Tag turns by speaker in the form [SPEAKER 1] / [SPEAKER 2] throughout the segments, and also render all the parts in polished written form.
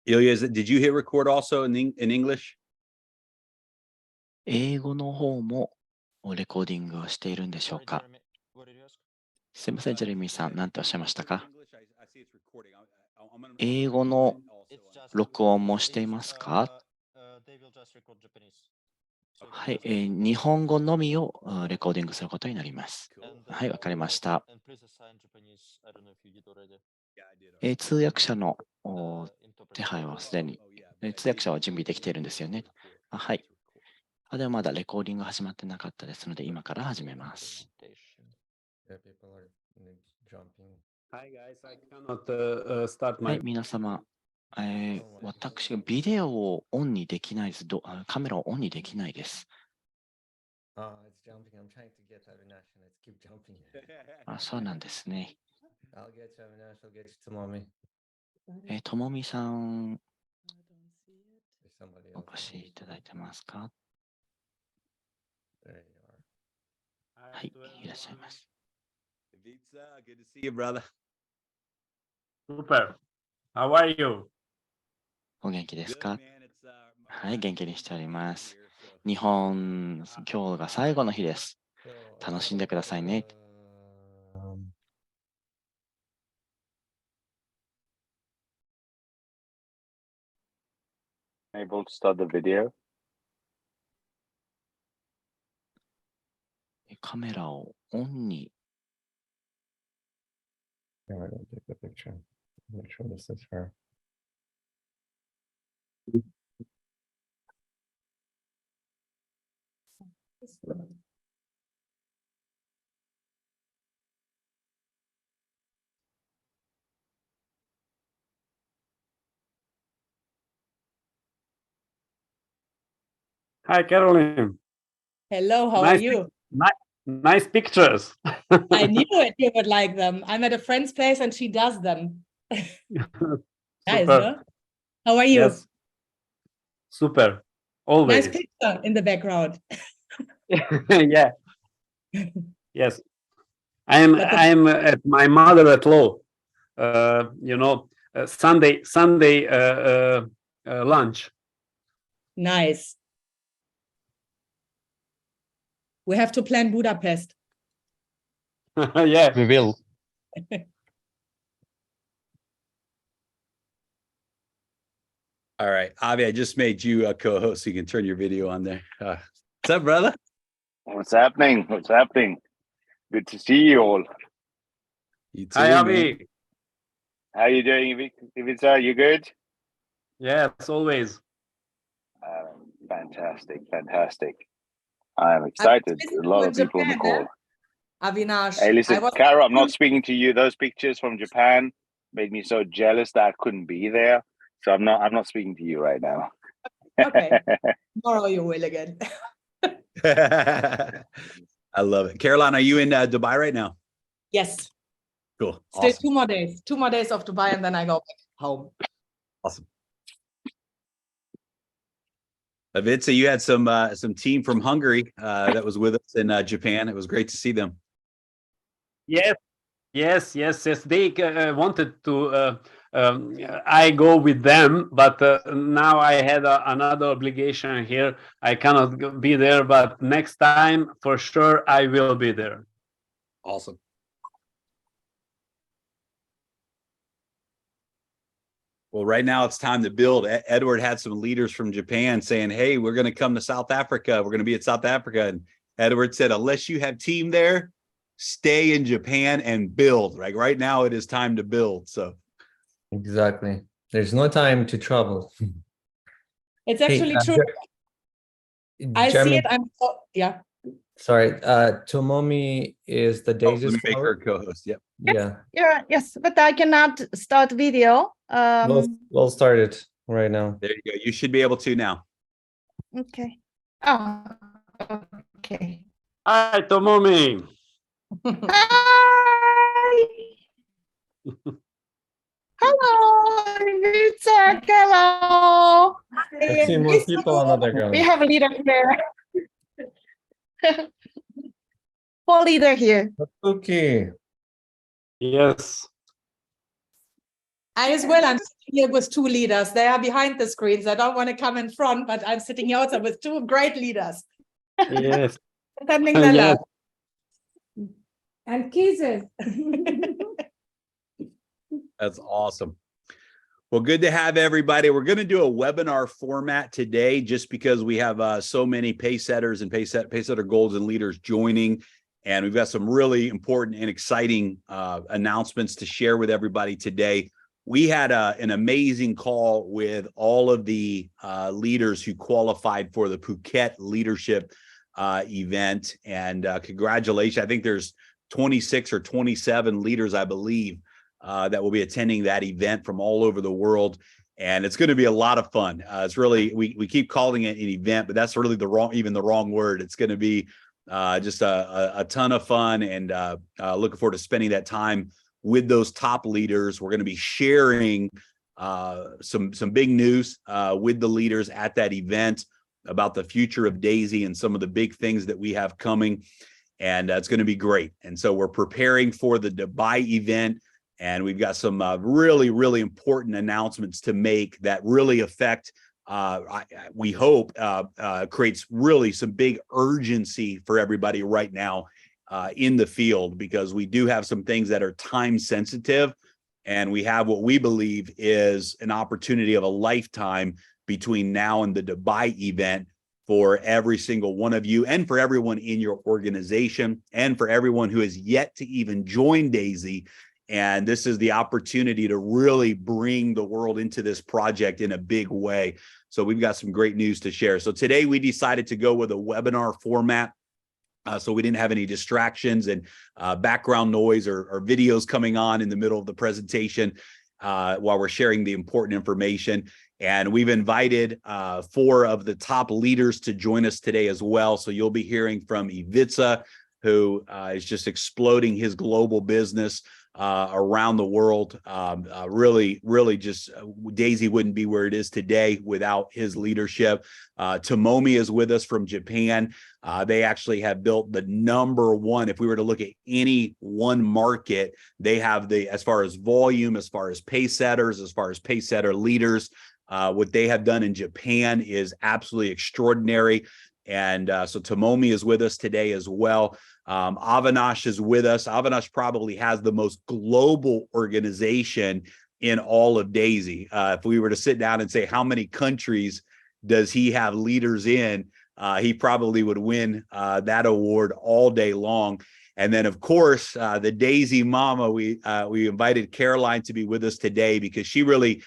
[SPEAKER 1] Ilya, did you hit record also in English?
[SPEAKER 2] 英語の方もレコーディングをしているんでしょうか。すいません、ジェレミーさん、何ておっしゃいましたか？英語の録音もしていますか？はい、日本語のみをレコーディングすることになります。はい、わかりました。通訳者の手配はすでに、通訳者は準備できているんですよね。はい。ではまだレコーディング始まってなかったですので、今から始めます。はい、皆様、私、ビデオをオンにできないです。カメラをオンにできないです。そうなんですね。ともみさん、お越しいただいてますか？はい、いらっしゃいます。
[SPEAKER 1] Good to see you, brother.
[SPEAKER 3] Super. How are you?
[SPEAKER 2] お元気ですか？はい、元気にしております。日本、今日が最後の日です。楽しんでくださいね。
[SPEAKER 4] Able to start the video?
[SPEAKER 2] カメラをオンに。
[SPEAKER 5] Yeah, I'm gonna take the picture. Make sure this is her.
[SPEAKER 3] Hi, Caroline.
[SPEAKER 6] Hello, how
[SPEAKER 3] Nice
[SPEAKER 6] are you?
[SPEAKER 3] Nice pictures.
[SPEAKER 6] I knew it, you would like them. I'm at a friend's place and she does them. Nice,
[SPEAKER 3] Super.
[SPEAKER 6] no? How are you?
[SPEAKER 3] Yes. Super. Always.
[SPEAKER 6] Nice picture in the background.
[SPEAKER 3] Yeah. Yes. I'm at my mother-in-law. Sunday lunch.
[SPEAKER 6] Nice. We have to plan Budapest.
[SPEAKER 3] Yeah.
[SPEAKER 5] We will.
[SPEAKER 1] All right, Avi, I just made you a co-host so you can turn your video on there. What's up, brother?
[SPEAKER 4] What's happening? What's happening? Good to see you all.
[SPEAKER 1] You too,
[SPEAKER 3] Hi,
[SPEAKER 1] man.
[SPEAKER 3] Avi.
[SPEAKER 4] How you doing, Ivica? You good?
[SPEAKER 3] Yes, always.
[SPEAKER 4] Fantastic, fantastic. I'm excited. A lot of people on the call.
[SPEAKER 6] Avinash.
[SPEAKER 4] Hey, listen, Caro, I'm not speaking to you. Those pictures from Japan made me so jealous that I couldn't be there. So I'm not speaking to you right now.
[SPEAKER 6] Okay. Tomorrow you will again.
[SPEAKER 1] I love it. Caroline, are you in Dubai right now?
[SPEAKER 6] Yes.
[SPEAKER 1] Cool.
[SPEAKER 6] Still
[SPEAKER 1] Awesome.
[SPEAKER 6] 2 more days. 2 more days of Dubai and then I go back home.
[SPEAKER 1] Awesome. Ivica, you had some team from Hungary that was with us in Japan. It was great to see them.
[SPEAKER 3] Yes. They wanted to. I go with them, but now I had another obligation here. I cannot be there, but next time for sure I will be there.
[SPEAKER 1] Awesome. Well, right now it's time to build. Edward had some leaders from Japan saying, hey, we're going to come to South Africa. We're going to be at South Africa. And Edward said, unless you have team there, stay in Japan and build. Right now it is time to build. So
[SPEAKER 5] Exactly. There's no time to travel.
[SPEAKER 6] It's actually true. I see it. Yeah.
[SPEAKER 5] Sorry, Tomomi is the Daisies.
[SPEAKER 1] Let me make her co-host. Yep.
[SPEAKER 5] Yeah.
[SPEAKER 7] Yes, but I cannot start video.
[SPEAKER 5] We'll start it right now.
[SPEAKER 1] There you go. You should be able to now.
[SPEAKER 7] Okay. Oh, okay.
[SPEAKER 3] Hi, Tomomi.
[SPEAKER 7] Hi. Hello, Ivica. Hello.
[SPEAKER 5] I see more people on the background.
[SPEAKER 7] We have a leader here. Full leader here.
[SPEAKER 5] Okay.
[SPEAKER 3] Yes.
[SPEAKER 6] I as well. I'm sitting here with two leaders. They are behind the screens. I don't want to come in front, but I'm sitting here also with two great leaders.
[SPEAKER 3] Yes.
[SPEAKER 6] Sending the
[SPEAKER 3] Yes.
[SPEAKER 6] love. And kisses.
[SPEAKER 1] That's awesome. Well, good to have everybody. We're going to do a webinar format today just because we have so many pace setters and pace setter goals and leaders joining. And we've got some really important and exciting announcements to share with everybody today. We had an amazing call with all of the leaders who qualified for the Phuket Leadership event. And congratulations. I think there's 26 or 27 leaders, I believe, that will be attending that event from all over the world. And it's going to be a lot of fun. It's really, we keep calling it an event, but that's really the wrong word. It's going to be just a ton of fun, and looking forward to spending that time with those top leaders. We're going to be sharing some big news with the leaders at that event about the future of Daisy and some of the big things that we have coming. And it's going to be great. And so we're preparing for the Dubai event. And we've got some really, really important announcements to make that really affect, we hope, creates really some big urgency for everybody right now in the field, because we do have some things that are time sensitive. And we have what we believe is an opportunity of a lifetime between now and the Dubai event for every single one of you, and for everyone in your organization, and for everyone who has yet to even join Daisy. And this is the opportunity to really bring the world into this project in a big way. So we've got some great news to share. So today we decided to go with a webinar format. So we didn't have any distractions and background noise or videos coming on in the middle of the presentation while we're sharing the important information. And we've invited 4 of the top leaders to join us today as well. So you'll be hearing from Ivica, who is just exploding his global business around the world. Really just Daisy wouldn't be where it is today without his leadership. Tomomi is with us from Japan. They actually have built the #1. If we were to look at any one market, they have as far as volume, as far as pace setters, as far as pace setter leaders, what they have done in Japan is absolutely extraordinary. And so Tomomi is with us today as well. Avinash is with us. Avinash probably has the most global organization in all of Daisy. If we were to sit down and say, how many countries does he have leaders in, he probably would win that award all day long. And then, of course, the Daisy Mama, we invited Caroline to be with us today because she really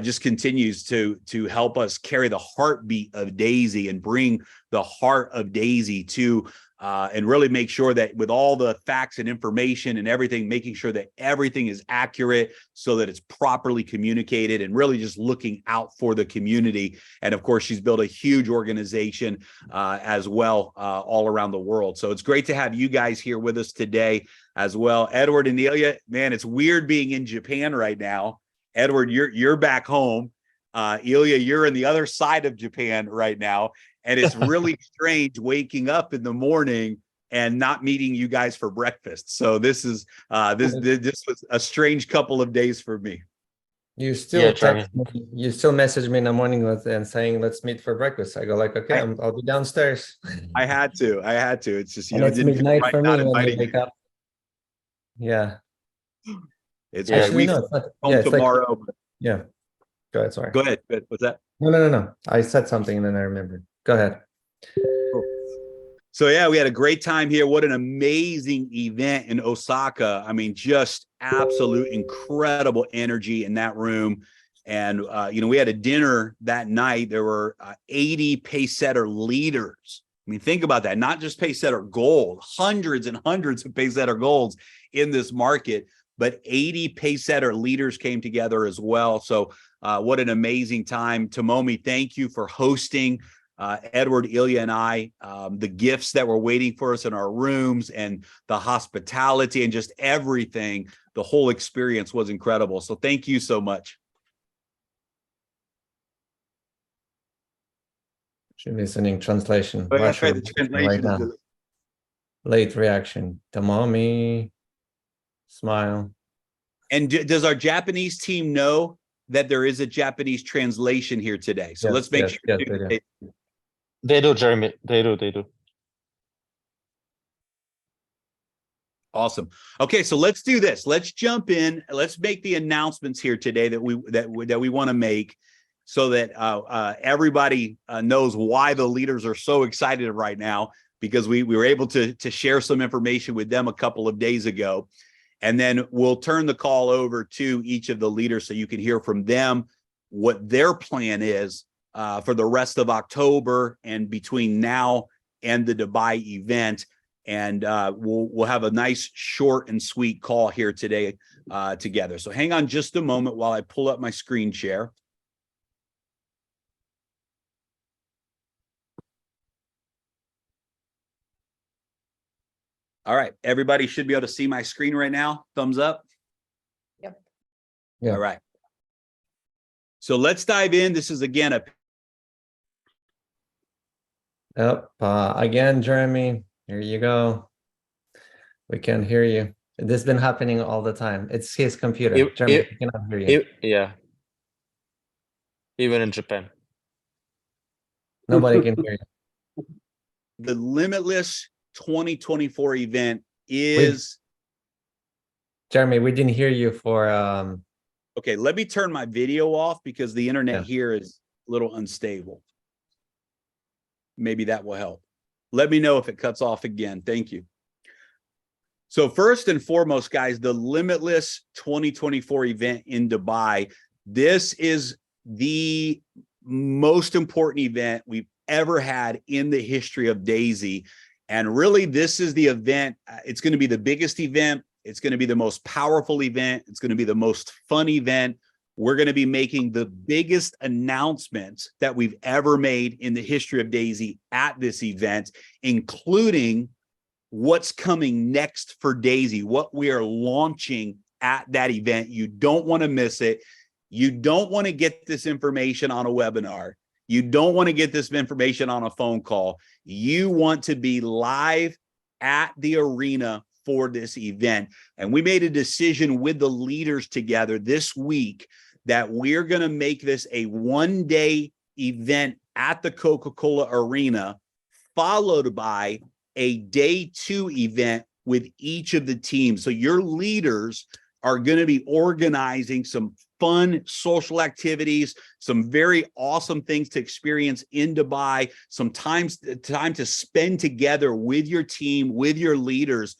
[SPEAKER 1] just continues to help us carry the heartbeat of Daisy and bring the heart of Daisy to and really make sure that with all the facts and information and everything, making sure that everything is accurate so that it's properly communicated, and really just looking out for the community. And of course, she's built a huge organization as well all around the world. So it's great to have you guys here with us today as well. Edward and Ilya, man, it's weird being in Japan right now. Edward, you're back home. Ilya, you're on the other side of Japan right now. And it's really strange waking up in the morning and not meeting you guys for breakfast. So this is this was a strange couple of days for me.
[SPEAKER 5] You still you still message me in the morning and saying, let's meet for breakfast. I go like, okay, I'll be downstairs.
[SPEAKER 1] I had to. It's just,
[SPEAKER 5] and it's midnight for me when I wake up. Yeah.
[SPEAKER 1] It's
[SPEAKER 5] actually, no, it's not. Yeah,
[SPEAKER 1] tomorrow.
[SPEAKER 5] Like, yeah. Go ahead. Sorry.
[SPEAKER 1] Go ahead. What's that?
[SPEAKER 5] No. I said something and then I remembered. Go ahead.
[SPEAKER 1] So yeah, we had a great time here. What an amazing event in Osaka. I mean, just absolute incredible energy in that room. And we had a dinner that night. There were 80 pace setter leaders. I mean, think about that. Not just pace setter gold, hundreds and hundreds of pace setter golds in this market, but 80 pace setter leaders came together as well. So what an amazing time. Tomomi, thank you for hosting Edward, Ilya, and I, the gifts that were waiting for us in our rooms, and the hospitality and just everything. The whole experience was incredible. So thank you so much.
[SPEAKER 5] Should be sending translation.
[SPEAKER 1] Right now.
[SPEAKER 5] Late reaction. Tomomi, smile.
[SPEAKER 1] And does our Japanese team know that there is a Japanese translation here today? So
[SPEAKER 5] Yes,
[SPEAKER 1] let's make
[SPEAKER 5] yes,
[SPEAKER 1] sure.
[SPEAKER 5] yes, they do.
[SPEAKER 8] They do, Jeremy. They do.
[SPEAKER 1] Awesome. Okay, so let's do this. Let's jump in. Let's make the announcements here today that we want to make, so that everybody knows why the leaders are so excited right now, because we were able to share some information with them a couple of days ago. And then we'll turn the call over to each of the leaders so you can hear from them what their plan is for the rest of October and between now and the Dubai event. And we'll have a nice short and sweet call here today together. So hang on just a moment while I pull up my screen share. All right, everybody should be able to see my screen right now. Thumbs up.
[SPEAKER 6] Yep.
[SPEAKER 5] Yeah.
[SPEAKER 1] All right. So let's dive in. This is again a
[SPEAKER 5] Yep. Again, Jeremy, here you go. We can hear you. This has been happening all the time. It's his computer. Jeremy, we cannot hear you.
[SPEAKER 8] Yeah. Even in Japan.
[SPEAKER 5] Nobody can hear you.
[SPEAKER 1] the Limitless 2024 event is
[SPEAKER 5] Jeremy, we didn't hear you for
[SPEAKER 1] okay. Let me turn my video off because the internet
[SPEAKER 5] Yeah.
[SPEAKER 1] here is a little unstable. Maybe that will help. Let me know if it cuts off again. Thank you. So first and foremost, guys, the Limitless 2024 event in Dubai. This is the most important event we've ever had in the history of Daisy. And really, this is the event. It's going to be the biggest event. It's going to be the most powerful event. It's going to be the most fun event. We're going to be making the biggest announcements that we've ever made in the history of Daisy at this event, including what's coming next for Daisy, what we are launching at that event. You don't want to miss it. You don't want to get this information on a webinar. You don't want to get this information on a phone call. You want to be live at the arena for this event. And we made a decision with the leaders together this week that we're going to make this a one-day event at the Coca-Cola Arena, followed by a day 2 event with each of the teams. So your leaders are going to be organizing some fun social activities, some very awesome things to experience in Dubai, some time to spend together with your team, with your leaders,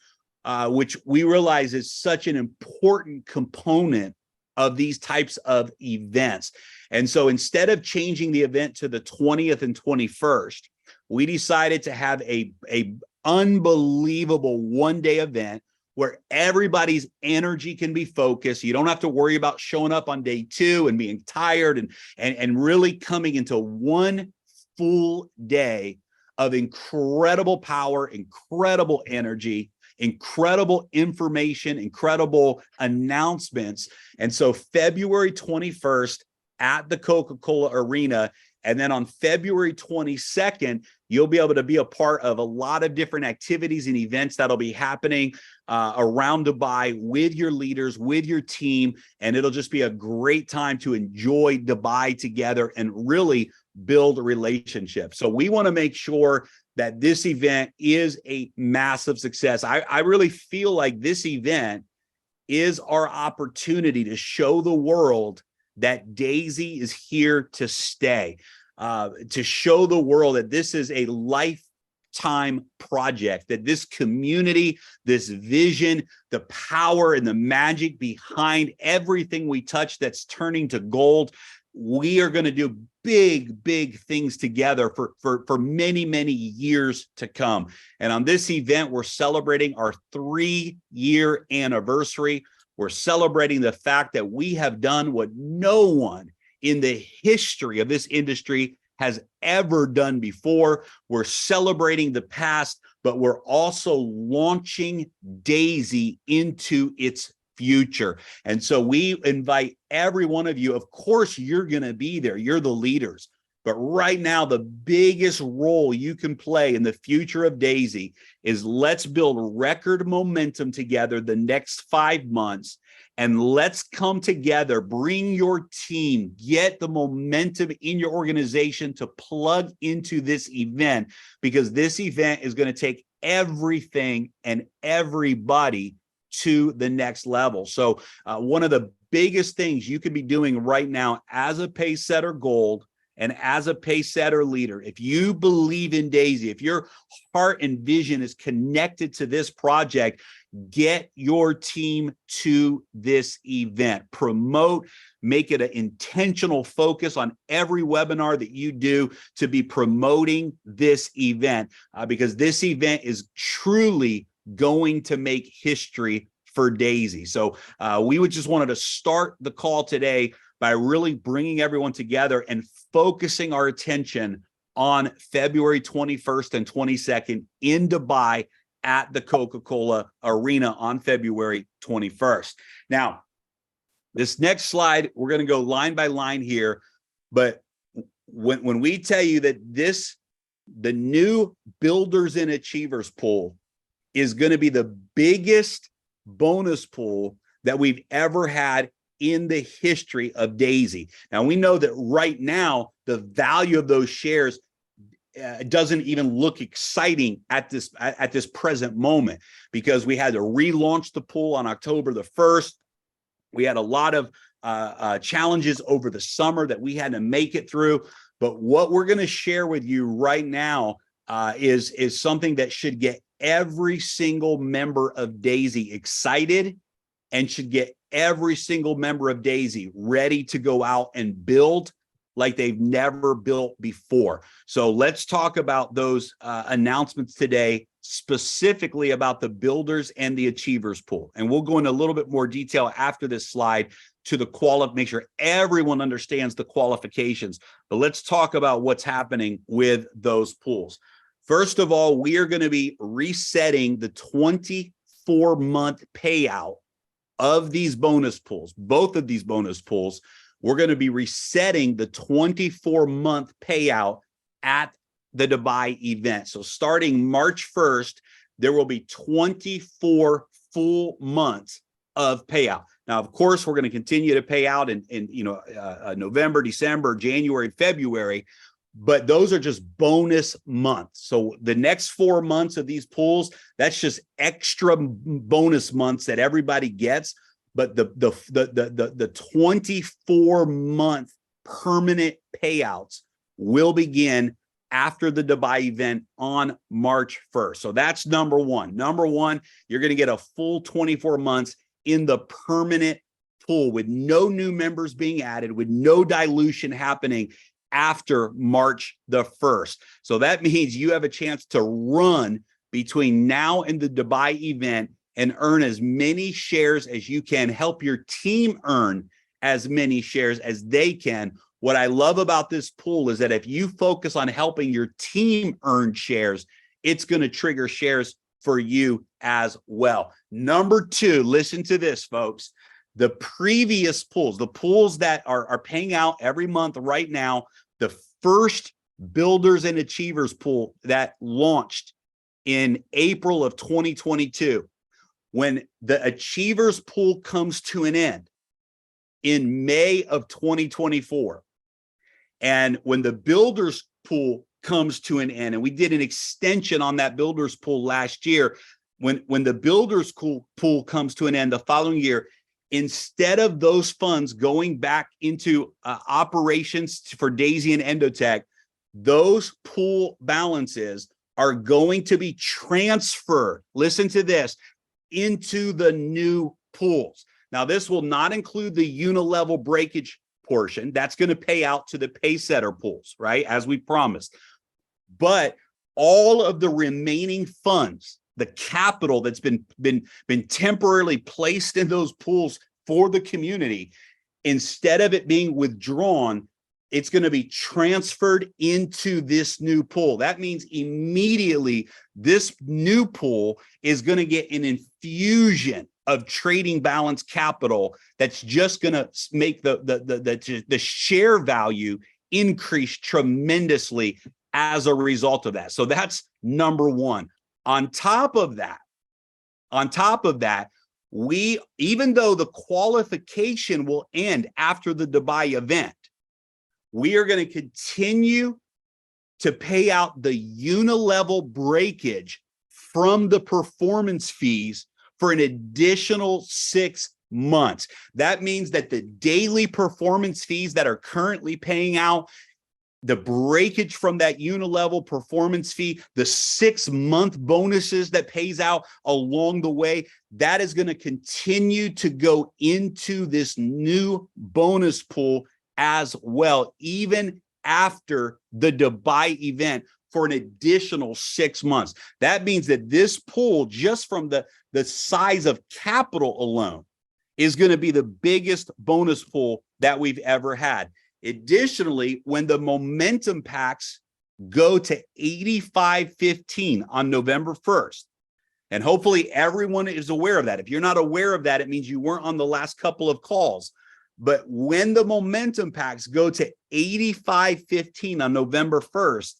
[SPEAKER 1] which we realize is such an important component of these types of events. And so instead of changing the event to the 20th and 21st, we decided to have a unbelievable one-day event where everybody's energy can be focused. You don't have to worry about showing up on day 2 and being tired and really coming into one full day of incredible power, incredible energy, incredible information, incredible announcements. And so February 21st at the Coca-Cola Arena, and then on February 22nd, you'll be able to be a part of a lot of different activities and events that'll be happening around Dubai with your leaders, with your team. And it'll just be a great time to enjoy Dubai together and really build a relationship. So we want to make sure that this event is a massive success. I really feel like this event is our opportunity to show the world that Daisy is here to stay, to show the world that this is a lifetime project, that this community, this vision, the power and the magic behind everything we touch that's turning to gold. We are going to do big, big things together for many, many years to come. And on this event, we're celebrating our 3-year anniversary. We're celebrating the fact that we have done what no one in the history of this industry has ever done before. We're celebrating the past, but we're also launching Daisy into its future. And so we invite every one of you. Of course, you're going to be there. You're the leaders. But right now, the biggest role you can play in the future of Daisy is let's build record momentum together the next 5 months. And let's come together, bring your team, get the momentum in your organization to plug into this event, because this event is going to take everything and everybody to the next level. So one of the biggest things you could be doing right now as a Pacesetter Gold and as a Pacesetter leader, if you believe in Daisy, if your heart and vision is connected to this project, get your team to this event. Promote, make it an intentional focus on every webinar that you do to be promoting this event, because this event is truly going to make history for Daisy. So we would just wanted to start the call today by really bringing everyone together and focusing our attention on February 21st and 22nd in Dubai at the Coca-Cola Arena on February 21st. Now, this next slide, we're going to go line by line here, but when we tell you that the new Builders and Achievers pool is going to be the biggest bonus pool that we've ever had in the history of Daisy. Now, we know that right now, the value of those shares doesn't even look exciting at this present moment, because we had to relaunch the pool on October the 1st. We had a lot of challenges over the summer that we had to make it through. But what we're going to share with you right now is something that should get every single member of Daisy excited, and should get every single member of Daisy ready to go out and build like they've never built before. So let's talk about those announcements today, specifically about the Builders and the Achievers pool. And we'll go into a little bit more detail after this slide to the make sure everyone understands the qualifications. But let's talk about what's happening with those pools. First of all, we are going to be resetting the 24-month payout of these bonus pools. Both of these bonus pools, we're going to be resetting the 24-month payout at the Dubai event. So starting March 1st, there will be 24 full months of payout. Now, of course, we're going to continue to pay out in November, December, January, February, but those are just bonus months. So the next 4 months of these pools, that's just extra bonus months that everybody gets. But the 24-month permanent payouts will begin after the Dubai event on March 1st. So that's number one. Number one, you're going to get a full 24 months in the permanent pool with no new members being added, with no dilution happening after March the 1st. So that means you have a chance to run between now and the Dubai event and earn as many shares as you can, help your team earn as many shares as they can. What I love about this pool is that if you focus on helping your team earn shares, it's going to trigger shares for you as well. Number two, listen to this, folks. The previous pools, the pools that are paying out every month right now, the first Builders and Achievers pool that launched in April of 2022, when the Achievers pool comes to an end in May of 2024, and when the Builders pool comes to an end, and we did an extension on that Builders pool last year, when the Builders pool comes to an end the following year, instead of those funds going back into operations for Daisy and Endotech, those pool balances are going to be transferred, listen to this, into the new pools. Now, this will not include the unilevel breakage portion. That's going to pay out to the Pacesetter pools, right? As we promised. But all of the remaining funds, the capital that's been temporarily placed in those pools for the community, instead of it being withdrawn, it's going to be transferred into this new pool. That means immediately this new pool is going to get an infusion of trading balance capital that's just going to make the share value increased tremendously as a result of that. So that's number one. On top of that, we, even though the qualification will end after the Dubai event, we are going to continue to pay out the unilevel breakage from the performance fees for an additional 6 months. That means that the daily performance fees that are currently paying out, the breakage from that unilevel performance fee, the 6-month bonuses that pays out along the way, that is going to continue to go into this new bonus pool as well, even after the Dubai event, for an additional 6 months. That means that this pool, just from the size of capital alone, is going to be the biggest bonus pool that we've ever had. Additionally, when the momentum packs go to 85.15 on November 1st, and hopefully everyone is aware of that. If you're not aware of that, it means you weren't on the last couple of calls. But when the momentum packs go to 85.15 on November 1st,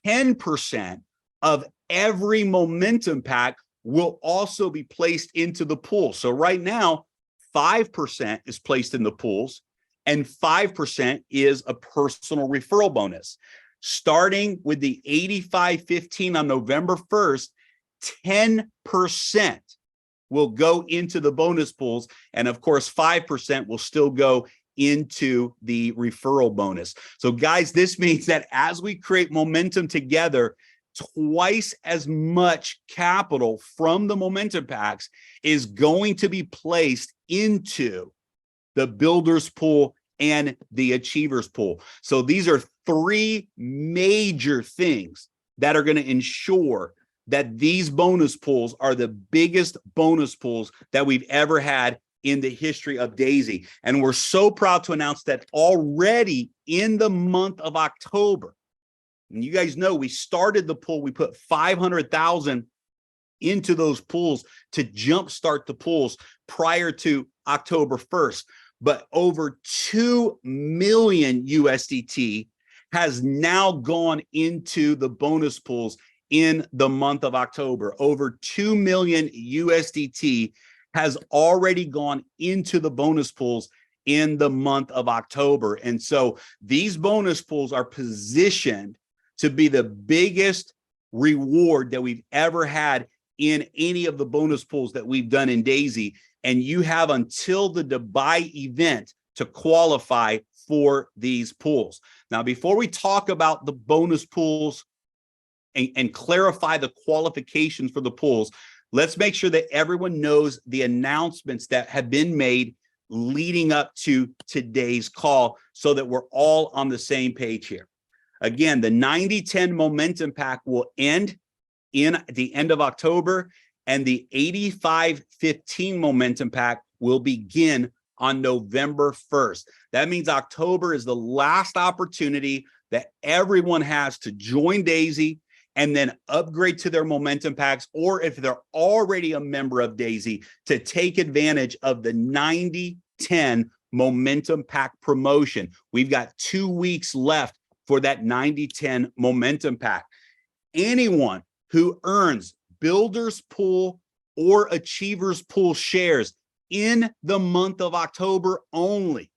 [SPEAKER 1] 10% of every momentum pack will also be placed into the pool. So right now, 5% is placed in the pools, and 5% is a personal referral bonus. Starting with the 85.15 on November 1st, 10% will go into the bonus pools. And of course, 5% will still go into the referral bonus. So guys, this means that as we create momentum together, twice as much capital from the momentum packs is going to be placed into the builders pool and the achievers pool. So these are 3 major things that are going to ensure that these bonus pools are the biggest bonus pools that we've ever had in the history of Daisy. And we're so proud to announce that already in the month of October, and you guys know we started the pool, we put 500,000 into those pools to jumpstart the pools prior to October 1st. But over 2 million USDT has now gone into the bonus pools in the month of October. Over 2 million USDT has already gone into the bonus pools in the month of October. And so these bonus pools are positioned to be the biggest reward that we've ever had in any of the bonus pools that we've done in Daisy. And you have until the Dubai event to qualify for these pools. Now, before we talk about the bonus pools and clarify the qualifications for the pools, let's make sure that everyone knows the announcements that have been made leading up to today's call so that we're all on the same page here. Again, the 90-10 momentum pack will end in the end of October, and the 85-15 momentum pack will begin on November 1st. That means October is the last opportunity that everyone has to join Daisy and then upgrade to their momentum packs, or if they're already a member of Daisy, to take advantage of the 90-10 momentum pack promotion. We've got 2 weeks left for that 90-10 momentum pack. Anyone who earns Builders Pool or Achievers Pool shares in the month of October only,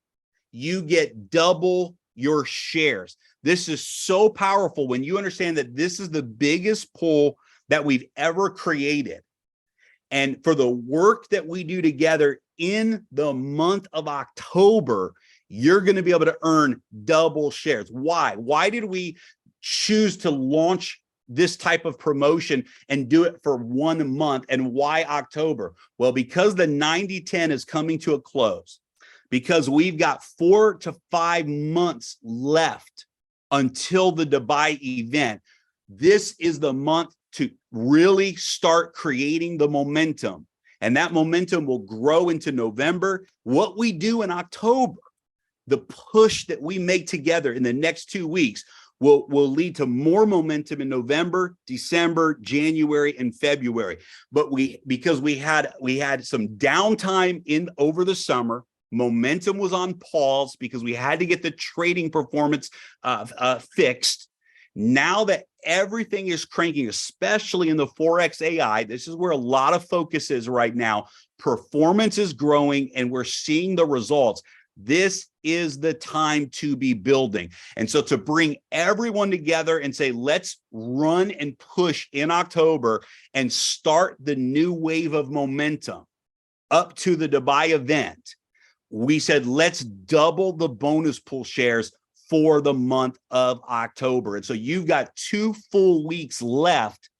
[SPEAKER 1] you get double your shares. This is so powerful when you understand that this is the biggest pool that we've ever created. And for the work that we do together in the month of October, you're going to be able to earn double shares. Why? Why did we choose to launch this type of promotion and do it for 1 month? And why October? Well, because the 90-10 is coming to a close, because we've got 4 to 5 months left until the Dubai event. This is the month to really start creating the momentum, and that momentum will grow into November. What we do in October, the push that we make together in the next 2 weeks will lead to more momentum in November, December, January, and February. But because we had some downtime over the summer, Momentum was on pause because we had to get the trading performance fixed. Now that everything is cranking, especially in the Forex AI, this is where a lot of focus is right now. Performance is growing and we're seeing the results. This is the time to be building. And so to bring everyone together and say, let's run and push in October and start the new wave of momentum up to the Dubai event, we said, let's double the bonus pool shares for the month of October. And so you've got 2 full weeks left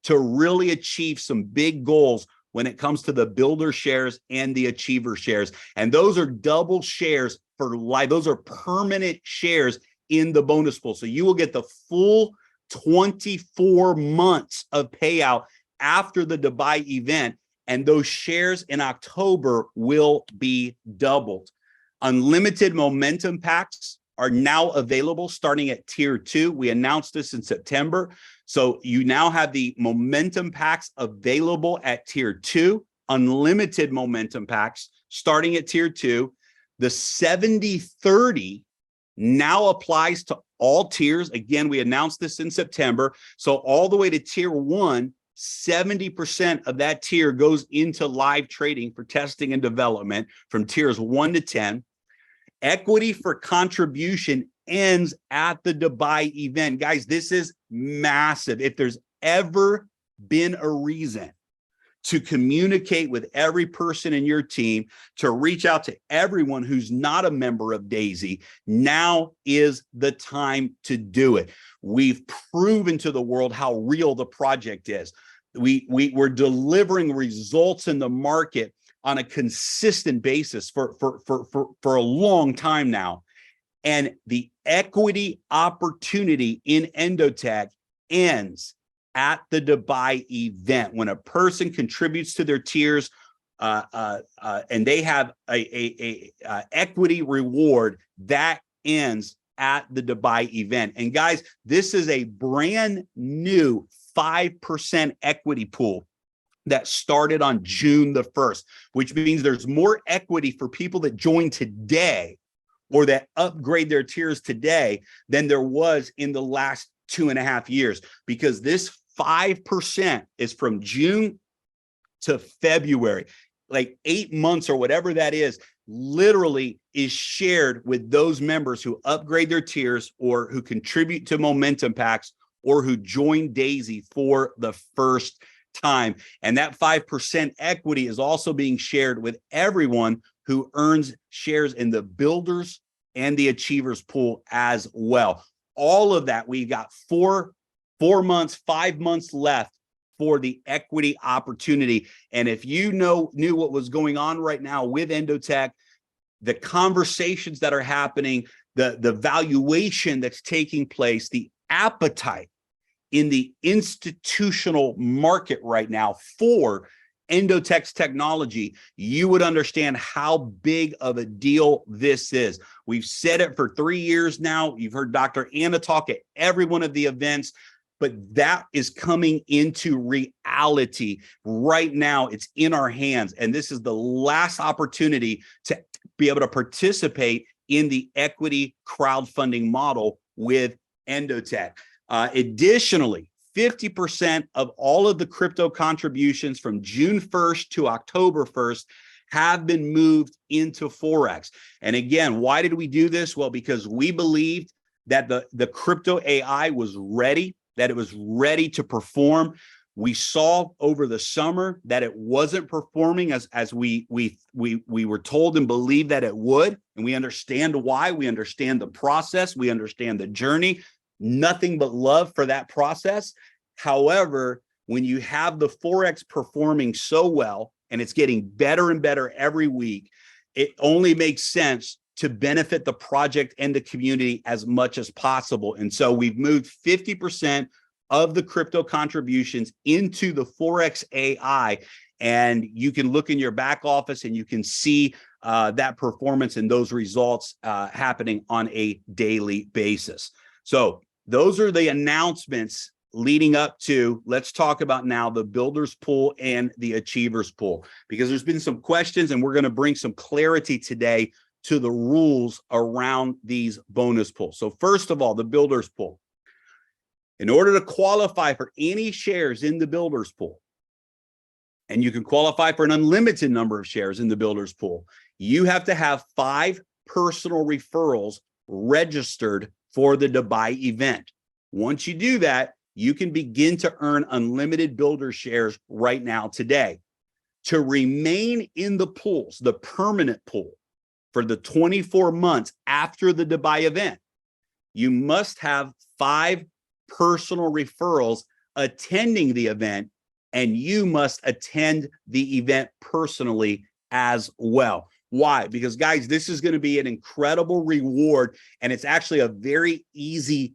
[SPEAKER 1] to really achieve some big goals when it comes to the builder shares and the achiever shares. And those are double shares for life. Those are permanent shares in the bonus pool. So you will get the full 24 months of payout after the Dubai event. And those shares in October will be doubled. Unlimited momentum packs are now available starting at tier 2. We announced this in September. So you now have the momentum packs available at tier 2, unlimited momentum packs starting at tier 2. The 70/30 now applies to all tiers. Again, we announced this in September. So all the way to tier 1, 70% of that tier goes into live trading for testing and development from tiers 1 to 10. Equity for contribution ends at the Dubai event. Guys, this is massive. If there's ever been a reason to communicate with every person in your team, to reach out to everyone who's not a member of Daisy, now is the time to do it. We've proven to the world how real the project is. We're delivering results in the market on a consistent basis for a long time now. And the equity opportunity in Endotech ends at the Dubai event. When a person contributes to their tiers and they have a equity reward, that ends at the Dubai event. And guys, this is a brand new 5% equity pool that started on June the 1st, which means there's more equity for people that join today or that upgrade their tiers today than there was in the last 2.5 years, because this 5% is from June to February, like 8 months or whatever that is, literally is shared with those members who upgrade their tiers or who contribute to momentum packs or who join Daisy for the first time. And that 5% equity is also being shared with everyone who earns shares in the builders and the achievers pool as well. All of that, we've got 5 months left for the equity opportunity. And if you knew what was going on right now with Endotech, the conversations that are happening, the valuation that's taking place, the appetite in the institutional market right now for Endotech's technology, you would understand how big of a deal this is. We've said it for 3 years now. You've heard Dr. Anna talk at every one of the events, but that is coming into reality right now. It's in our hands. And this is the last opportunity to be able to participate in the equity crowdfunding model with Endotech. Additionally, 50% of all of the crypto contributions from June 1st to October 1st have been moved into Forex. And again, why did we do this? Well, because we believed that the crypto AI was ready, that it was ready to perform. We saw over the summer that it wasn't performing as we were told and believed that it would. And we understand why. We understand the process. We understand the journey. Nothing but love for that process. However, when you have the Forex performing so well and it's getting better and better every week, it only makes sense to benefit the project and the community as much as possible. And so we've moved 50% of the crypto contributions into the Forex AI. And you can look in your back office and you can see that performance and those results happening on a daily basis. So those are the announcements leading up to, let's talk about now the builders pool and the achievers pool, because there's been some questions and we're going to bring some clarity today to the rules around these bonus pools. So first of all, the builders pool. In order to qualify for any shares in the builders pool, and you can qualify for an unlimited number of shares in the builders pool, you have to have 5 personal referrals registered for the Dubai event. Once you do that, you can begin to earn unlimited builder shares right now today. To remain in the pools, the permanent pool, for the 24 months after the Dubai event, you must have 5 personal referrals attending the event, and you must attend the event personally as well. Why? Because guys, this is going to be an incredible reward, and it's actually a very easy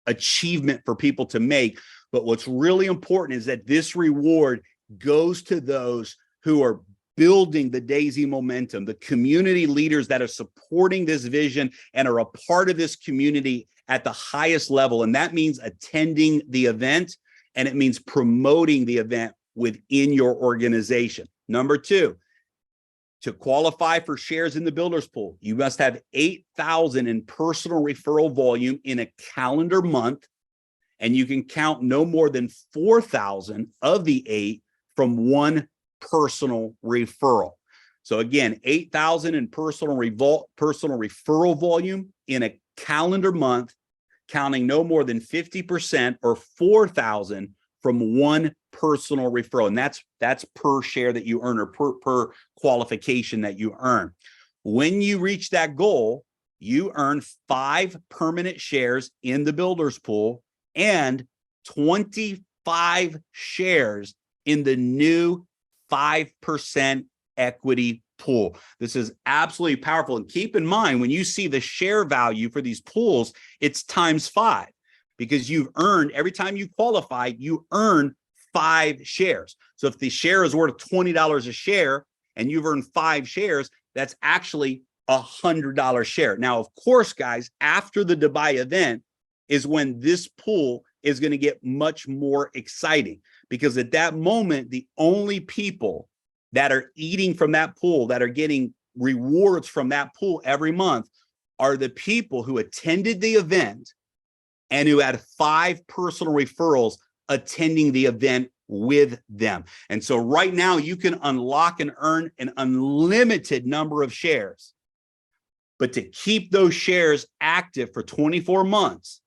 [SPEAKER 1] achievement for people to make. But what's really important is that this reward goes to those who are building the Daisy momentum, the community leaders that are supporting this vision and are a part of this community at the highest level. And that means attending the event, and it means promoting the event within your organization. Number 2, to qualify for shares in the builders pool, you must have 8,000 in personal referral volume in a calendar month, and you can count no more than 4,000 of the 8 from one personal referral. So again, 8,000 in personal referral volume in a calendar month, counting no more than 50% or 4,000 from one personal referral. And that's per share that you earn, or per qualification that you earn. When you reach that goal, you earn 5 permanent shares in the builders pool and 25 shares in the new 5% equity pool. This is absolutely powerful. And keep in mind, when you see the share value for these pools, it's times 5, because you've earned, every time you qualify, you earn 5 shares. So if the share is worth $20 a share and you've earned 5 shares, that's actually $100 share. Now, of course, guys, after the Dubai event is when this pool is going to get much more exciting, because at that moment, the only people that are eating from that pool, that are getting rewards from that pool every month, are the people who attended the event and who had 5 personal referrals attending the event with them. And so right now you can unlock and earn an unlimited number of shares. But to keep those shares active for 24 months,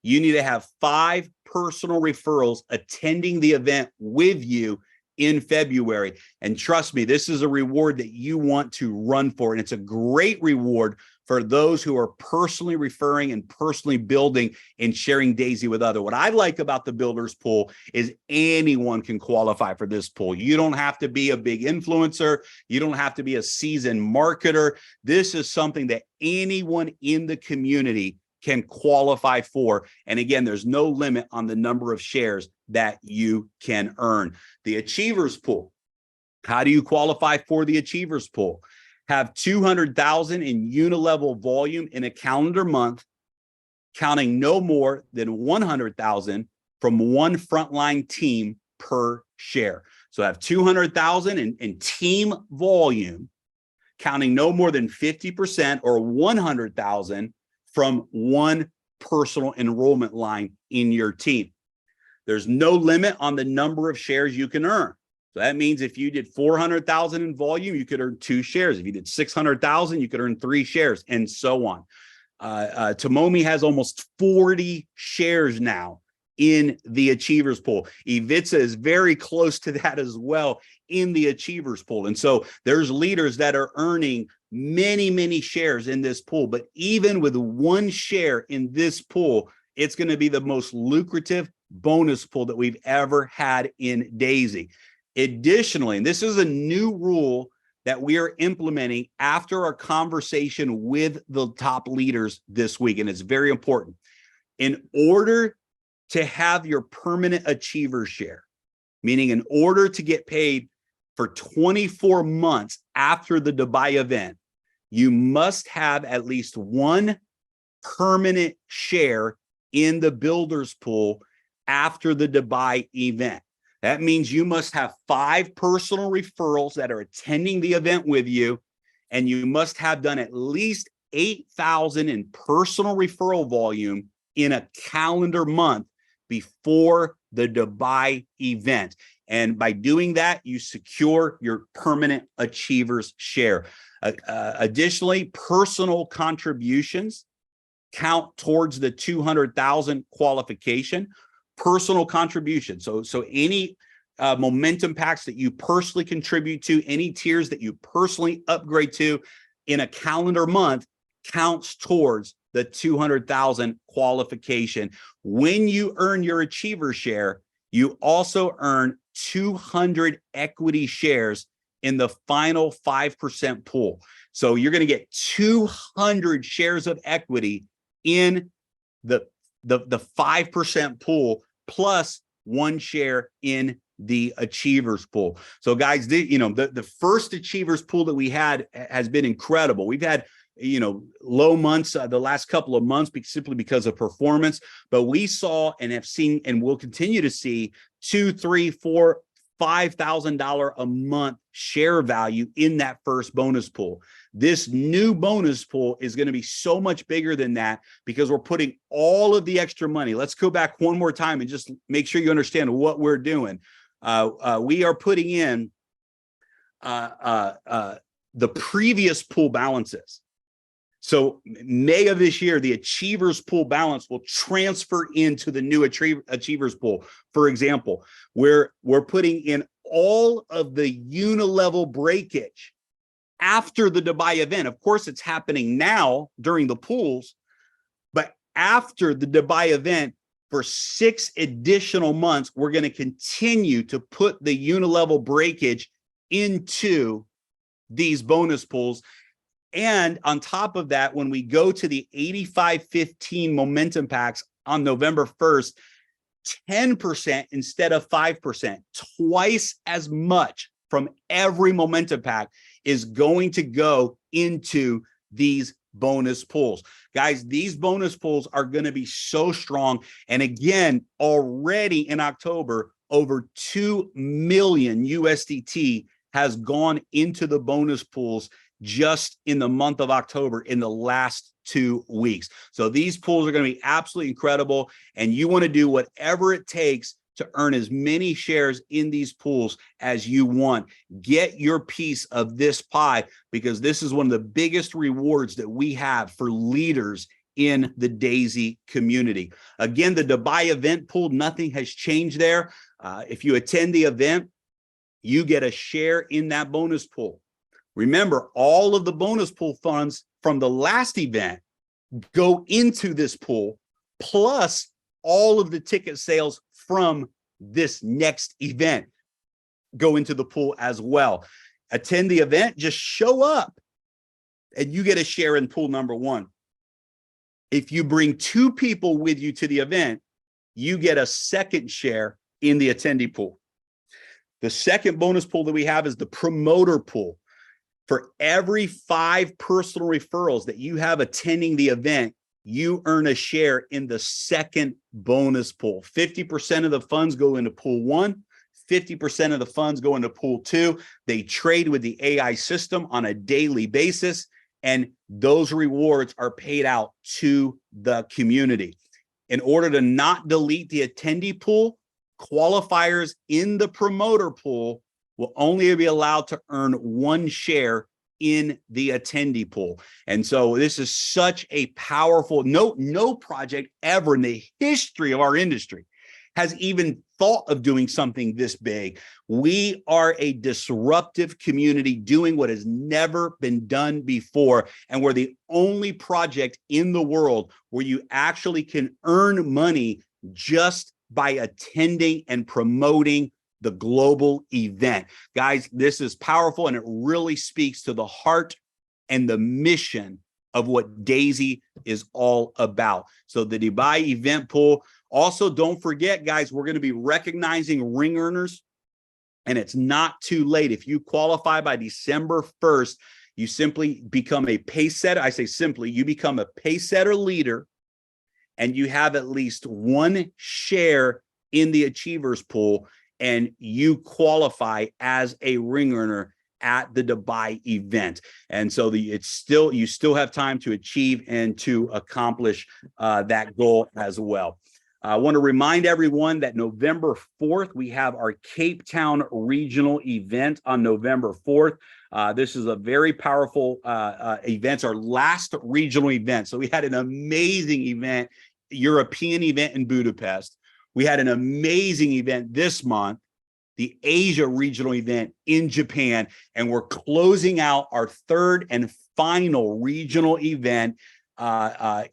[SPEAKER 1] you need to have 5 personal referrals attending the event with you in February. And trust me, this is a reward that you want to run for. And it's a great reward for those who are personally referring and personally building and sharing Daisy with others. What I like about the builders pool is anyone can qualify for this pool. You don't have to be a big influencer. You don't have to be a seasoned marketer. This is something that anyone in the community can qualify for. And again, there's no limit on the number of shares that you can earn. The Achievers Pool. How do you qualify for the Achievers Pool? Have 200,000 in unilevel volume in a calendar month, counting no more than 100,000 from one frontline team per share. So have 200,000 in team volume, counting no more than 50% or 100,000 from one personal enrollment line in your team. There's no limit on the number of shares you can earn. So that means if you did 400,000 in volume, you could earn 2 shares. If you did 600,000, you could earn 3 shares, and so on. Tomomi has almost 40 shares now in the Achievers Pool. Ivica is very close to that as well in the Achievers Pool. And so there's leaders that are earning many, many shares in this pool. But even with 1 share in this pool, it's going to be the most lucrative bonus pool that we've ever had in Daisy. Additionally, and this is a new rule that we are implementing after our conversation with the top leaders this week, and it's very important. In order to have your permanent achiever share, meaning in order to get paid for 24 months after the Dubai event, you must have at least 1 permanent share in the builders pool after the Dubai event. That means you must have 5 personal referrals that are attending the event with you, and you must have done at least 8,000 in personal referral volume in a calendar month before the Dubai event. And by doing that, you secure your permanent achievers share. Additionally, personal contributions count towards the 200,000 qualification. Personal contribution. So any momentum packs that you personally contribute to, any tiers that you personally upgrade to in a calendar month counts towards the 200,000 qualification. When you earn your achiever share, you also earn 200 equity shares in the final 5% pool. So you're going to get 200 shares of equity in the 5% pool, plus 1 share in the achievers pool. So guys, the first achievers pool that we had has been incredible. We've had, low months the last couple of months simply because of performance, but we saw and have seen and will continue to see $2,000, $3,000, $4,000, $5,000 a month share value in that first bonus pool. This new bonus pool is going to be so much bigger than that because we're putting all of the extra money. Let's go back one more time and just make sure you understand what we're doing. We are putting in the previous pool balances. So May of this year, the achievers pool balance will transfer into the new achievers pool. For example, we're putting in all of the unilevel breakage after the Dubai event. Of course, it's happening now during the pools, but after the Dubai event, for 6 additional months, we're going to continue to put the unilevel breakage into these bonus pools. And on top of that, when we go to the 85-15 momentum packs on November 1st, 10% instead of 5%, twice as much from every momentum pack is going to go into these bonus pools. Guys, these bonus pools are going to be so strong. And again, already in October, over 2 million USDT has gone into the bonus pools just in the month of October in the last 2 weeks. So these pools are going to be absolutely incredible. And you want to do whatever it takes to earn as many shares in these pools as you want. Get your piece of this pie, because this is one of the biggest rewards that we have for leaders in the Daisy community. Again, the Dubai event pool, nothing has changed there. If you attend the event, you get a share in that bonus pool. Remember, all of the bonus pool funds from the last event go into this pool, plus all of the ticket sales from this next event go into the pool as well. Attend the event, just show up, and you get a share in pool number 1. If you bring 2 people with you to the event, you get a second share in the attendee pool. The second bonus pool that we have is the promoter pool. For every 5 personal referrals that you have attending the event, you earn a share in the second bonus pool. 50% of the funds go into pool 1, 50% of the funds go into pool 2. They trade with the AI system on a daily basis, and those rewards are paid out to the community. In order to not delete the attendee pool, qualifiers in the promoter pool will only be allowed to earn 1 share in the attendee pool. And so this is such a powerful, no project ever in the history of our industry has even thought of doing something this big. We are a disruptive community doing what has never been done before. And we're the only project in the world where you actually can earn money just by attending and promoting the global event. Guys, this is powerful, and it really speaks to the heart and the mission of what Daisy is all about. So the Dubai event pool. Also, don't forget, guys, we're going to be recognizing ring earners, and it's not too late. If you qualify by December 1st, you simply become a pace setter. I say simply, you become a pace setter leader, and you have at least 1 share in the Achievers Pool, and you qualify as a ring earner at the Dubai event. And so you still have time to achieve and to accomplish that goal as well. I want to remind everyone that November 4th, we have our Cape Town regional event on November 4th. This is a very powerful event, our last regional event. So we had an amazing event, European event in Budapest. We had an amazing event this month, the Asia regional event in Japan, and we're closing out our third and final regional event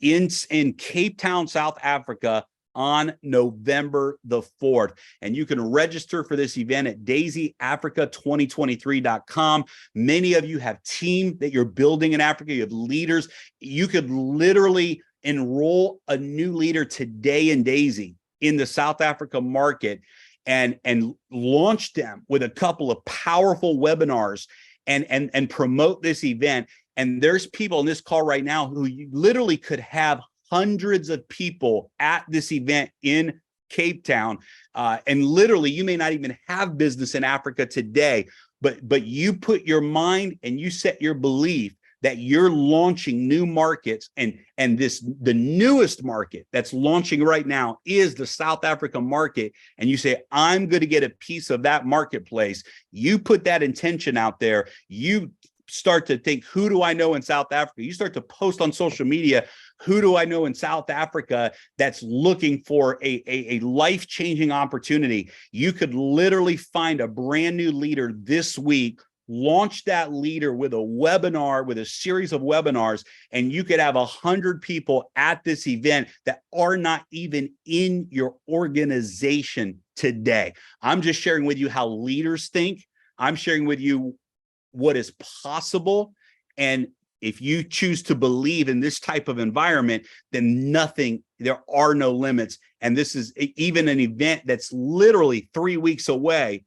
[SPEAKER 1] in Cape Town, South Africa on November the 4th. And you can register for this event at daisyafrica2023.com. Many of you have team that you're building in Africa. You have leaders. You could literally enroll a new leader today in Daisy in the South Africa market and launch them with a couple of powerful webinars and promote this event. And there's people in this call right now who you literally could have hundreds of people at this event in Cape Town. And literally, you may not even have business in Africa today, but you put your mind and you set your belief that you're launching new markets, and the newest market that's launching right now is the South Africa market, and you say, I'm going to get a piece of that marketplace. You put that intention out there. You start to think, who do I know in South Africa? You start to post on social media, who do I know in South Africa that's looking for a life-changing opportunity? You could literally find a brand new leader this week, launch that leader with a webinar, with a series of webinars, and you could have 100 people at this event that are not even in your organization today. I'm just sharing with you how leaders think. I'm sharing with you what is possible. And if you choose to believe in this type of environment, then there are no limits. And this is even an event that's literally 3 weeks away.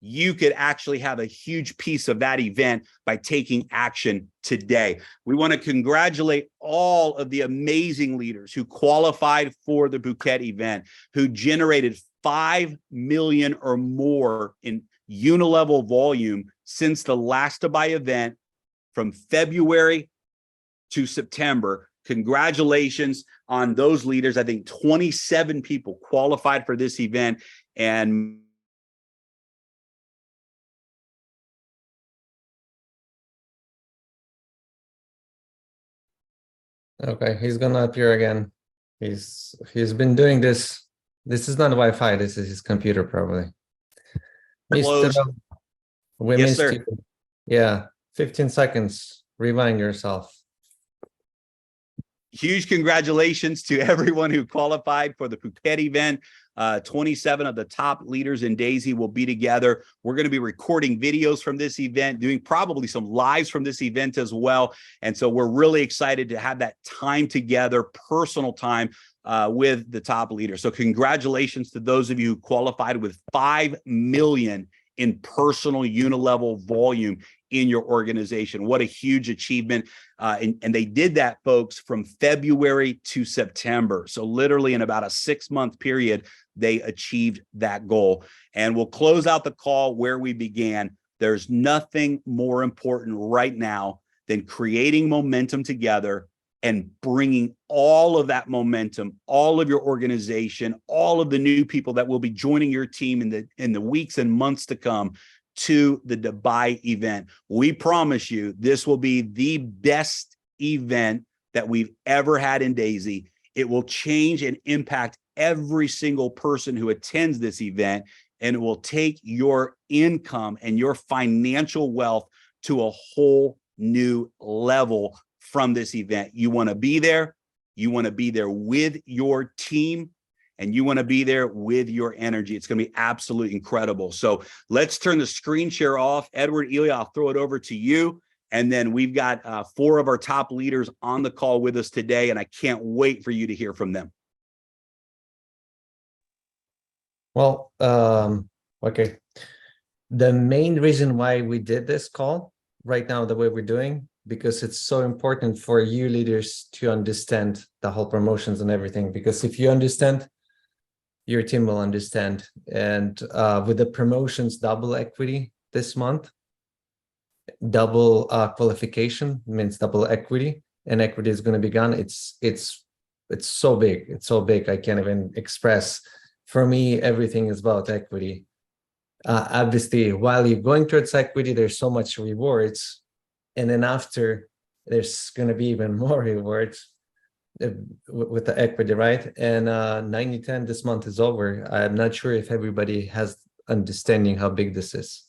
[SPEAKER 1] You could actually have a huge piece of that event by taking action today. We want to congratulate all of the amazing leaders who qualified for the Phuket event, who generated 5 million or more in unilevel volume since the last Dubai event from February to September. Congratulations on those leaders. I think 27 people qualified for this event, and
[SPEAKER 5] Okay, he's gonna appear again. He's been doing this. This is not Wi-Fi. This is his computer, probably.
[SPEAKER 1] Close.
[SPEAKER 5] We
[SPEAKER 1] Yes,
[SPEAKER 5] missed
[SPEAKER 1] sir.
[SPEAKER 5] you. Yeah, 15 seconds. Rewind yourself.
[SPEAKER 1] Huge congratulations to everyone who qualified for the Phuket event. 27 of the top leaders in Daisy will be together. We're going to be recording videos from this event, doing probably some lives from this event as well. And so we're really excited to have that time together, personal time with the top leaders. So congratulations to those of you who qualified with 5 million in personal unilevel volume in your organization. What a huge achievement. And they did that, folks, from February to September. So literally in about a 6-month period, they achieved that goal. And we'll close out the call where we began. There's nothing more important right now than creating momentum together and bringing all of that momentum, all of your organization, all of the new people that will be joining your team in the weeks and months to come to the Dubai event. We promise you this will be the best event that we've ever had in Daisy. It will change and impact every single person who attends this event, and it will take your income and your financial wealth to a whole new level from this event. You want to be there. You want to be there with your team, and you want to be there with your energy. It's going to be absolutely incredible. So let's turn the screen share off. Edward, Ilya, I'll throw it over to you. And then we've got 4 of our top leaders on the call with us today, and I can't wait for you to hear from them.
[SPEAKER 5] Well, okay. The main reason why we did this call right now, the way we're doing, because it's so important for you leaders to understand the whole promotions and everything. Because if you understand your team will understand. And with the promotions, double equity this month, double qualification means double equity, and equity is going to be gone. It's so big. It's so big. I can't even express. For me, everything is about equity. Obviously, while you're going towards equity, there's so much rewards, and then after, there's going to be even more rewards with the equity, right? And 90-10 this month is over. I'm not sure if everybody has understanding how big this is.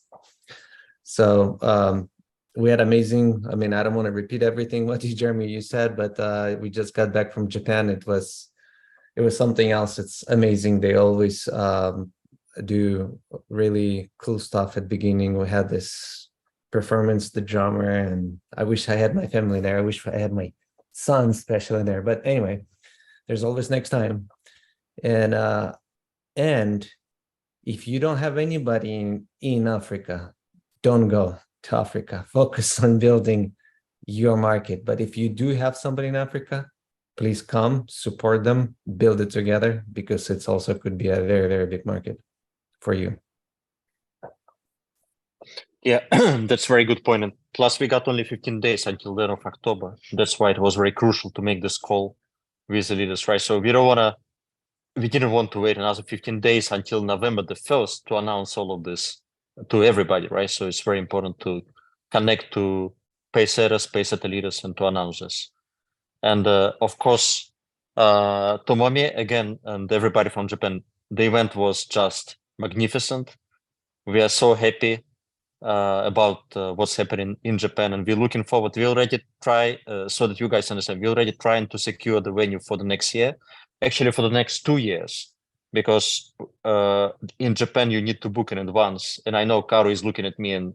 [SPEAKER 5] So we had amazing. I mean, I don't want to repeat everything what you, Jeremy, you said, but we just got back from Japan. It was something else. It's amazing. They always do really cool stuff at the beginning. We had this performance, the drummer, and I wish I had my family there. I wish I had my son especially there. But anyway, there's always next time. And if you don't have anybody in Africa, don't go to Africa. Focus on building your market. But if you do have somebody in Africa, please come, support them, build it together, because it's also could be a very, very big market for you.
[SPEAKER 8] Yeah, that's a very good point. And plus, we got only 15 days until the end of October. That's why it was very crucial to make this call with the leaders, right? So we didn't want to wait another 15 days until November the 1st to announce all of this to everybody, right? So it's very important to connect to paysetters, paysetter leaders, and to announce this. And of course, Tomomi, again, and everybody from Japan, the event was just magnificent. We are so happy about what's happening in Japan, and we're looking forward. We already try, so that you guys understand, we're already trying to secure the venue for the next year, actually for the next 2 years, because in Japan, you need to book in advance. And I know Karu is looking at me and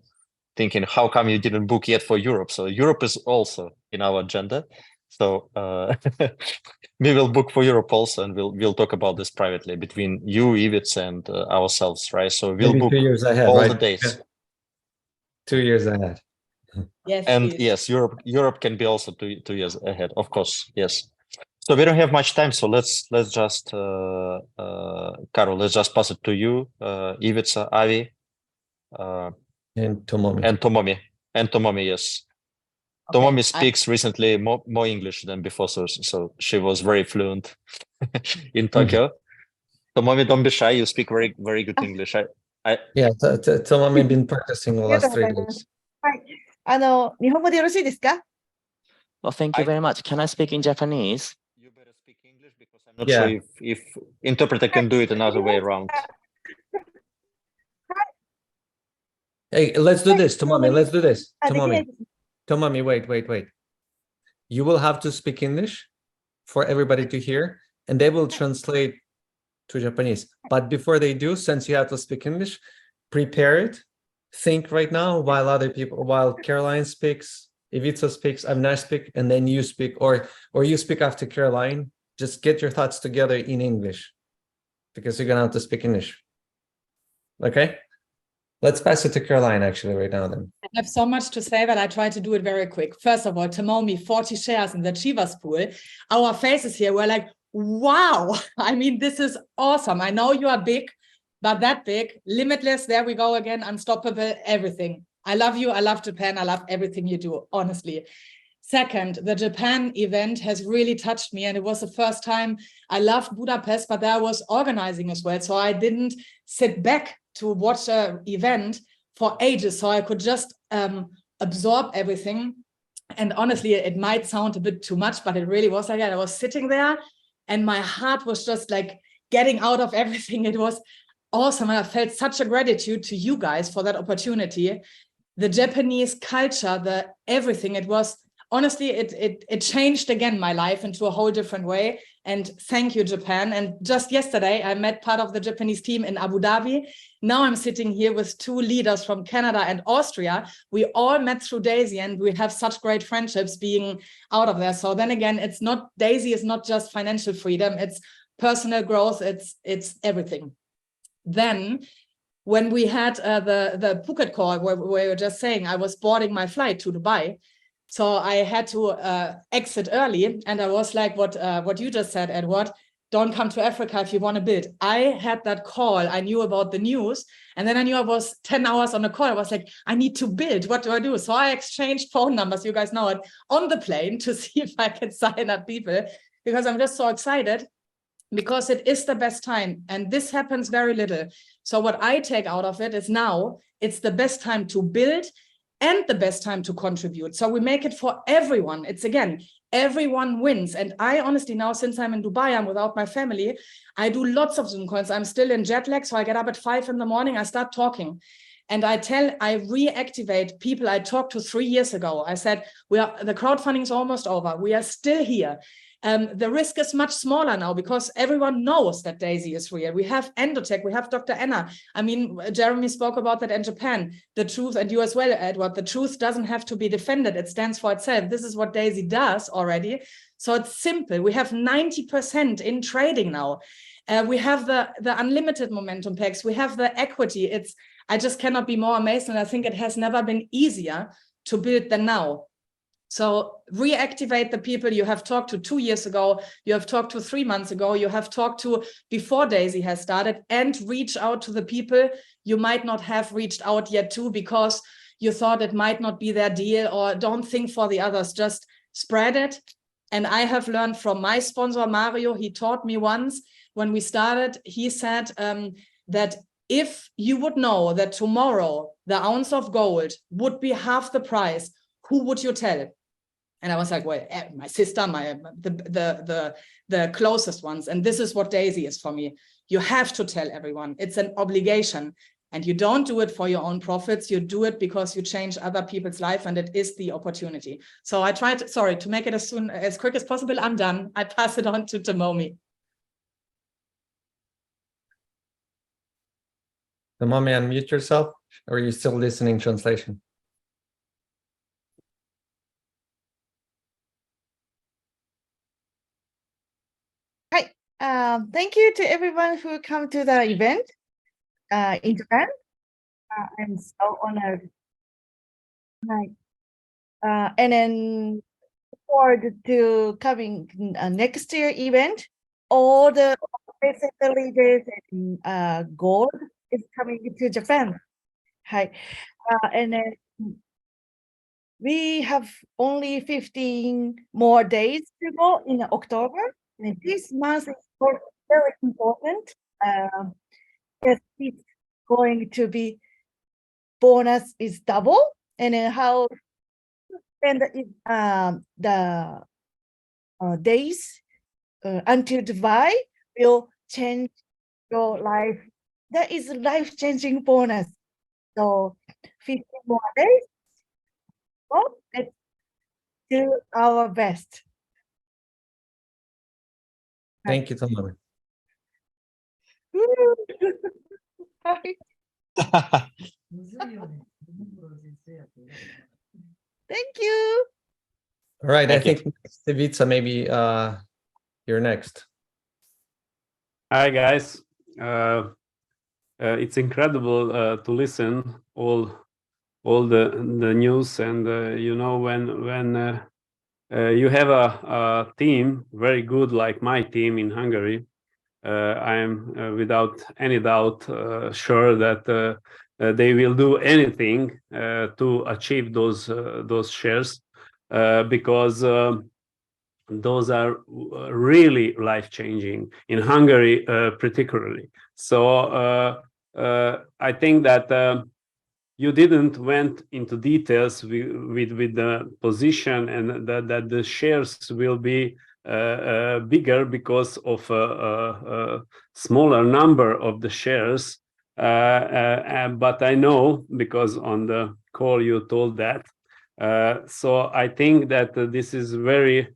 [SPEAKER 8] thinking, how come you didn't book yet for Europe? So Europe is also in our agenda. So we will book for Europe also, and we'll talk about this privately between you, Ivica, and ourselves, right? So we'll
[SPEAKER 5] Maybe
[SPEAKER 8] book
[SPEAKER 5] 2 years ahead,
[SPEAKER 8] all
[SPEAKER 5] right?
[SPEAKER 8] the days.
[SPEAKER 5] Yeah. 2 years ahead.
[SPEAKER 6] Yes,
[SPEAKER 8] And
[SPEAKER 6] please.
[SPEAKER 8] yes, Europe can be also 2 years ahead, of course. Yes. So we don't have much time, so let's just Karol, let's just pass it to you, Ivica, Avi,
[SPEAKER 5] And Tomomi.
[SPEAKER 8] And Tomomi, yes.
[SPEAKER 6] Okay,
[SPEAKER 8] Tomomi speaks recently more English than before, so she was very fluent in Tokyo. Tomomi, don't be shy. You speak very, very good English.
[SPEAKER 5] Yeah, Tomomi been practicing the
[SPEAKER 7] ありがと
[SPEAKER 5] last
[SPEAKER 7] うご
[SPEAKER 5] 3
[SPEAKER 7] ざいます。
[SPEAKER 5] days.
[SPEAKER 7] はい。日本語でよろしいですか？
[SPEAKER 2] Well, thank you very much. Can I speak in Japanese?
[SPEAKER 8] You better speak English because I'm not sure if interpreter can do it another way around.
[SPEAKER 5] Hey, let's do this, Tomomi. Let's do this.
[SPEAKER 7] あ、できない
[SPEAKER 5] Tomomi,
[SPEAKER 7] です。
[SPEAKER 5] Tomomi, wait. You will have to speak English for everybody to hear, and they will translate to Japanese. But before they do, since you have to speak English, prepare it. Think right now while Caroline speaks, Ivica speaks, Avinash speak, and then you speak, or you speak after Caroline. Just get your thoughts together in English, because you're gonna have to speak English. Okay? Let's pass it to Caroline actually right now then.
[SPEAKER 6] I have so much to say that I try to do it very quick. First of all, Tomomi, 40 shares in the Chivas pool. Our faces here were like, wow. I mean, this is awesome. I know you are big, but that big, limitless. There we go again. Unstoppable, everything. I love you. I love Japan. I love everything you do, honestly. Second, the Japan event has really touched me. And it was the first time I loved Budapest, but I was organizing as well. So I didn't sit back to watch an event for ages. So I could just absorb everything. And honestly, it might sound a bit too much, but it really was like that. I was sitting there and my heart was just like getting out of everything. It was awesome. And I felt such a gratitude to you guys for that opportunity. The Japanese culture, the everything, it was honestly, it changed again my life into a whole different way. And thank you, Japan. And just yesterday, I met part of the Japanese team in Abu Dhabi. Now I'm sitting here with 2 leaders from Canada and Austria. We all met through Daisy, and we have such great friendships being out of there. So then again, Daisy is not just financial freedom, it's personal growth, it's everything. Then when we had the Phuket call where we were just saying I was boarding my flight to Dubai, so I had to exit early, and I was like, what you just said, Edward, don't come to Africa if you want to build. I had that call. I knew about the news. And then I knew I was 10 hours on a call. I was like, I need to build. What do I do? So I exchanged phone numbers, you guys know it, on the plane to see if I can sign up people, because I'm just so excited, because it is the best time. And this happens very little. So what I take out of it is now it's the best time to build and the best time to contribute. So we make it for everyone. It's again, everyone wins. And I honestly now, since I'm in Dubai, I'm without my family, I do lots of Zoom calls. I'm still in jet lag. So I get up at 5 in the morning, I start talking. And I reactivate people I talked to 3 years ago. I said, the crowdfunding is almost over. We are still here. The risk is much smaller now because everyone knows that Daisy is real. We have Endotech, we have Dr. Anna. I mean, Jeremy spoke about that in Japan. The truth, and you as well, Edward, the truth doesn't have to be defended. It stands for itself. This is what Daisy does already. So it's simple. We have 90% in trading now. We have the unlimited momentum packs. We have the equity. I just cannot be more amazed. And I think it has never been easier to build than now. So reactivate the people you have talked to 2 years ago, you have talked to 3 months ago, you have talked to before Daisy has started, and reach out to the people you might not have reached out yet to because you thought it might not be their deal, or don't think for the others, just spread it. And I have learned from my sponsor, Mario. He taught me once when we started, he said that if you would know that tomorrow the ounce of gold would be half the price, who would you tell? And I was like, well, my sister, the closest ones. And this is what Daisy is for me. You have to tell everyone. It's an obligation. And you don't do it for your own profits. You do it because you change other people's life, and it is the opportunity. So I tried, to make it as quick as possible. I'm done. I pass it on to Tomomi.
[SPEAKER 5] Tomomi, unmute yourself, or are you still listening translation?
[SPEAKER 7] Thank you to everyone who come to the event in Japan. I'm so honored. And then forward to coming next year event. All the leaders and gold is coming to Japan. Hi. And then we have only 15 more days to go in October. And this month is very important. Yes, it's going to be bonus is double, and then how and the days until Dubai will change your life. That is life-changing bonus. So 15 more days. Well, let's do our best.
[SPEAKER 5] Thank you, Tomomi.
[SPEAKER 7] Thank you.
[SPEAKER 5] All right,
[SPEAKER 8] Thank
[SPEAKER 5] I think Ivica, maybe you're next.
[SPEAKER 3] Hi guys. It's incredible to listen all the news, and you know, when you have a team very good like my team in Hungary, I am without any doubt sure that they will do anything to achieve those shares, because those are really life-changing in Hungary, particularly. So I think that you didn't went into details with the position, and that the shares will be bigger because of a smaller number of the shares. But I know, because on the call you told that. So I think that this is very,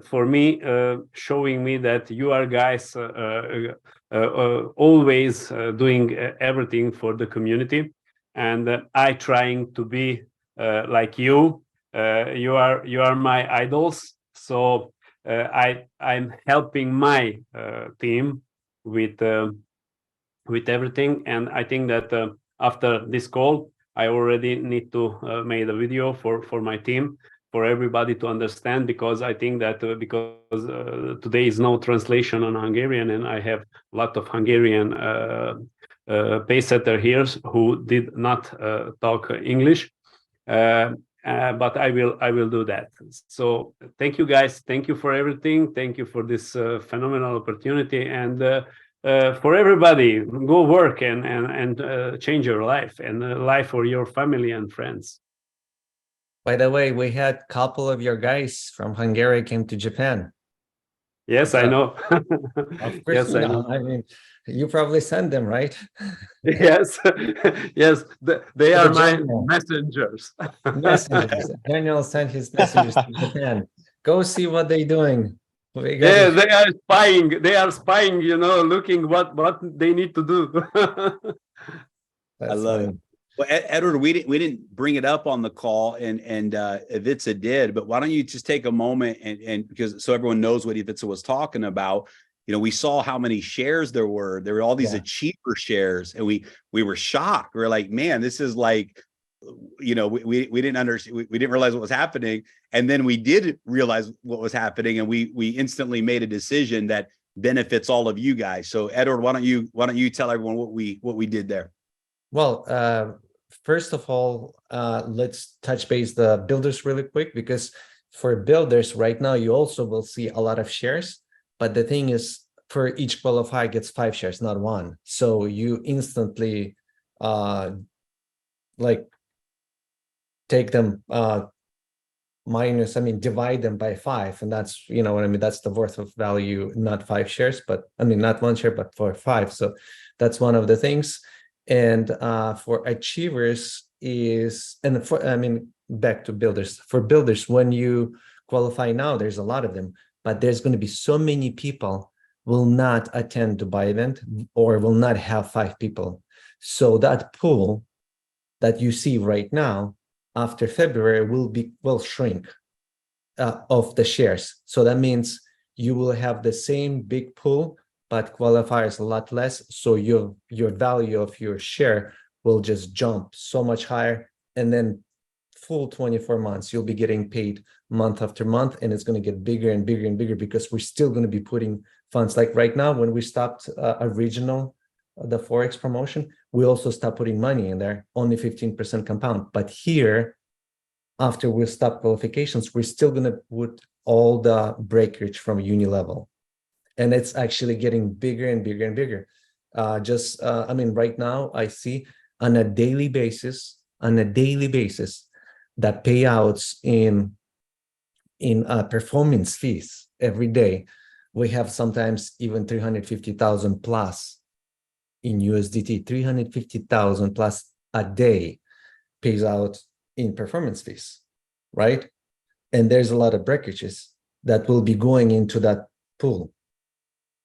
[SPEAKER 3] for me, showing me that you are guys always doing everything for the community. And I trying to be like you. You are my idols. So I'm helping my team with everything. And I think that after this call, I already need to make a video for my team. for everybody to understand, because I think that because today is no translation on Hungarian, and I have a lot of Hungarian pace setter here who did not talk English. But I will do that. So thank you guys. Thank you for everything. Thank you for this phenomenal opportunity. And for everybody, go work and change your life and life for your family and friends.
[SPEAKER 5] By the way, we had a couple of your guys from Hungary came to Japan.
[SPEAKER 3] Yes, I know.
[SPEAKER 5] Of course,
[SPEAKER 3] Yes,
[SPEAKER 5] you
[SPEAKER 3] I
[SPEAKER 5] know.
[SPEAKER 3] know.
[SPEAKER 5] I mean, you probably send them, right?
[SPEAKER 3] Yes, yes, they are my
[SPEAKER 5] general.
[SPEAKER 3] messengers.
[SPEAKER 5] Messengers. Daniel sent his messengers to Japan. Go see what they're doing. We got
[SPEAKER 3] Yeah,
[SPEAKER 5] it.
[SPEAKER 3] they are spying. They are spying. You know, looking what they need to do.
[SPEAKER 1] I love it. Well, Edward, we didn't bring it up on the call, and Ivica did, but why don't you just take a moment and because so everyone knows what Ivica was talking about. You know, we saw how many shares there were. There were all these achiever shares, and we were shocked. We were like, man, this is like, you know, we didn't understand. We didn't realize what was happening, and then we did realize what was happening, and we instantly made a decision that benefits all of you guys. So, Edward, why don't you tell everyone what we did there?
[SPEAKER 5] Well, first of all, let's touch base the builders really quick, because for builders right now, you also will see a lot of shares. But the thing is, for each qualifier gets 5 shares, not 1. So you instantly like take them divide them by 5, and that's, you know what I mean, that's the worth of value, not 5 shares, but I mean not 1 share, but for 5. So that's one of the things. And for achievers is, and for, I mean, back to builders, for builders, when you qualify now, there's a lot of them, but there's going to be so many people will not attend Dubai event or will not have 5 people. So that pool that you see right now after February will shrink of the shares. So that means you will have the same big pool, but qualifiers a lot less. So your value of your share will just jump so much higher. And then full 24 months, you'll be getting paid month after month, and it's going to get bigger and bigger and bigger, because we're still going to be putting funds. Like right now, when we stopped the Forex promotion, we also stopped putting money in there, only 15% compound. But here, after we stop qualifications, we're still going to put all the breakage from uni level. And it's actually getting bigger and bigger and bigger. I mean, right now I see on a daily basis, that payouts in performance fees every day, we have sometimes even 350,000 plus in USDT, 350,000 plus a day pays out in performance fees, right? And there's a lot of breakages that will be going into that pool.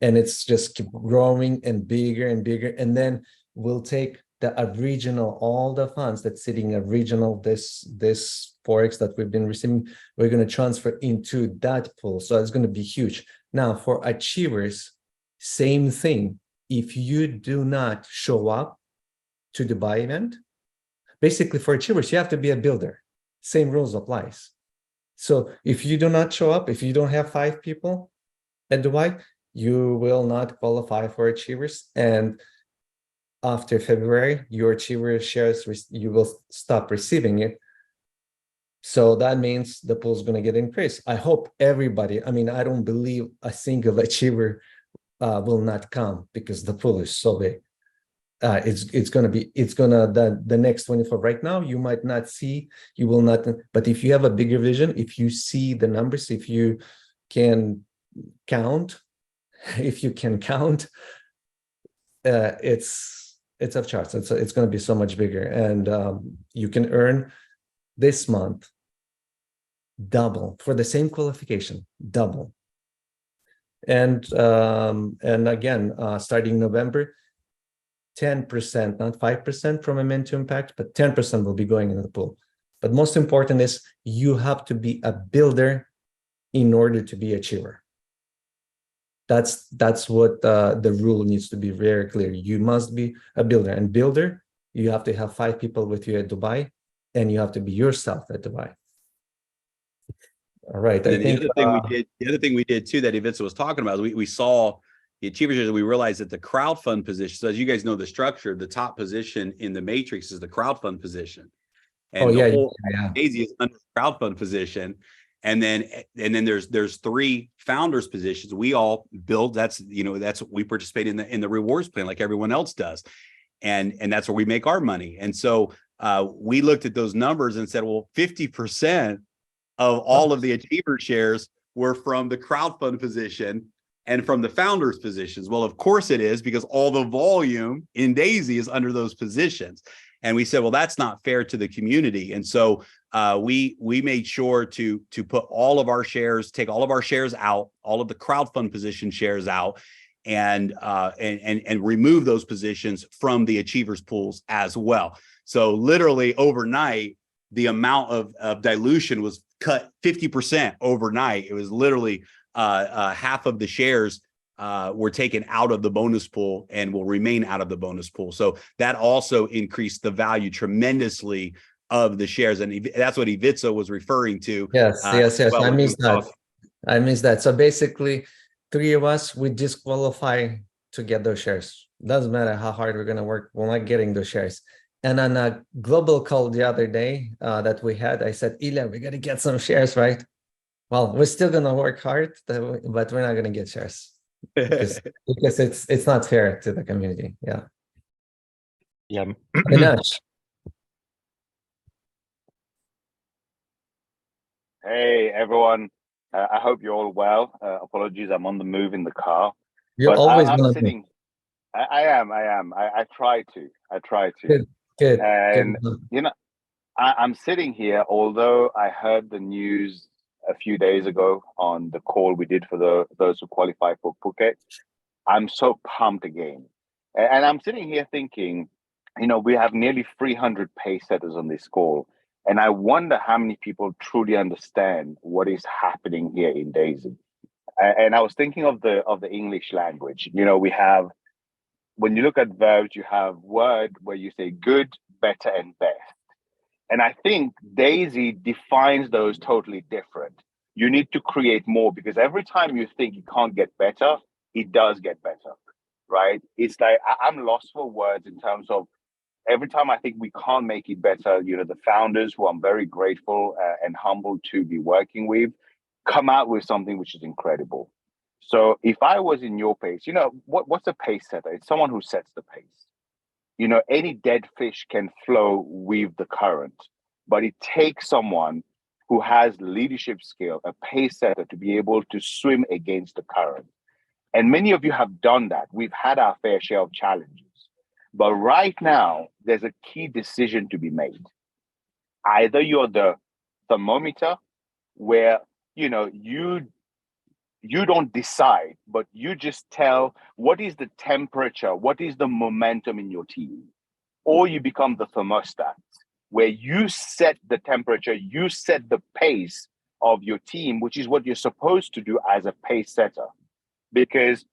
[SPEAKER 5] And it's just keep growing and bigger and bigger. And then we'll take the original, all the funds that's sitting original, this Forex that we've been receiving, we're going to transfer into that pool. So it's going to be huge. Now for achievers, same thing. If you do not show up to the Dubai event, basically for achievers, you have to be a builder. Same rules applies. So if you do not show up, if you don't have 5 people at Dubai, you will not qualify for achievers. And after February, your achiever shares, you will stop receiving it. So that means the pool is going to get increased. I hope everybody, I mean, I don't believe a single achiever will not come, because the pool is so big. The next 24 right now, you might not see, you will not, but if you have a bigger vision, if you see the numbers, if you can count, it's off charts. It's going to be so much bigger, and you can earn this month double for the same qualification, double. And again, starting November, 10%, not 5% from Amen to Impact, but 10% will be going into the pool. But most important is you have to be a builder in order to be achiever. That's what the rule needs to be very clear. You must be a builder, and builder, you have to have 5 people with you at Dubai, and you have to be yourself at Dubai. All right.
[SPEAKER 1] And
[SPEAKER 5] I
[SPEAKER 1] then
[SPEAKER 5] think
[SPEAKER 1] the other thing we did too that Ivica was talking about, we saw the Achievers shares, we realized that the crowdfund position, so as you guys know the structure, the top position in the matrix is the crowdfund position. And the whole Daisy is under crowdfund position. And then there's 3 founders positions. We all build, that's what we participate in the rewards plan like everyone else does. And that's where we make our money. And so we looked at those numbers and said, well, 50% of all of the Achiever shares were from the crowdfund position and from the founders positions. Well, of course it is, because all the volume in Daisy is under those positions. And we said, well, that's not fair to the community. And so we made sure to put all of our shares, take all of our shares out, all of the crowdfund position shares out, and remove those positions from the Achievers pools as well. So literally overnight, the amount of dilution was cut 50% overnight. It was literally half of the shares were taken out of the bonus pool and will remain out of the bonus pool. So that also increased the value tremendously of the shares. And that's what Ivica was referring to.
[SPEAKER 5] Yes.
[SPEAKER 1] Well,
[SPEAKER 5] I missed that. So basically 3 of us, we disqualify to get those shares. Doesn't matter how hard we're going to work, we're not getting those shares. And on a global call the other day that we had, I said, Ilya, we got to get some shares, right? Well, we're still going to work hard, but we're not going to get shares because it's not fair to the community. Yeah.
[SPEAKER 8] Yeah.
[SPEAKER 5] Avinash.
[SPEAKER 4] Hey, everyone. I hope you're all well. Apologies, I'm on the move in the car.
[SPEAKER 5] You're
[SPEAKER 4] But
[SPEAKER 5] always
[SPEAKER 4] I'm
[SPEAKER 5] going to
[SPEAKER 4] sitting. I am. I try to.
[SPEAKER 5] Good.
[SPEAKER 4] And, I'm sitting here, although I heard the news a few days ago on the call we did for those who qualify for Phuket. I'm so pumped again. And I'm sitting here thinking, we have nearly 300 pace setters on this call. And I wonder how many people truly understand what is happening here in Daisy. And I was thinking of the English language. We have, when you look at verbs, you have word where you say good, better, and best. And I think Daisy defines those totally different. You need to create more, because every time you think it can't get better, it does get better, right? It's like I'm lost for words in terms of every time I think we can't make it better, the founders, who I'm very grateful and humbled to be working with, come out with something which is incredible. So if I was in your pace, what's a pace setter? It's someone who sets the pace. Any dead fish can flow with the current, but it takes someone who has leadership skill, a pace setter, to be able to swim against the current. And many of you have done that. We've had our fair share of challenges. But right now, there's a key decision to be made. Either you're the thermometer, where you don't decide, but you just tell what is the temperature, what is the momentum in your team. Or you become the thermostat, where you set the temperature, you set the pace of your team, which is what you're supposed to do as a pace setter. Because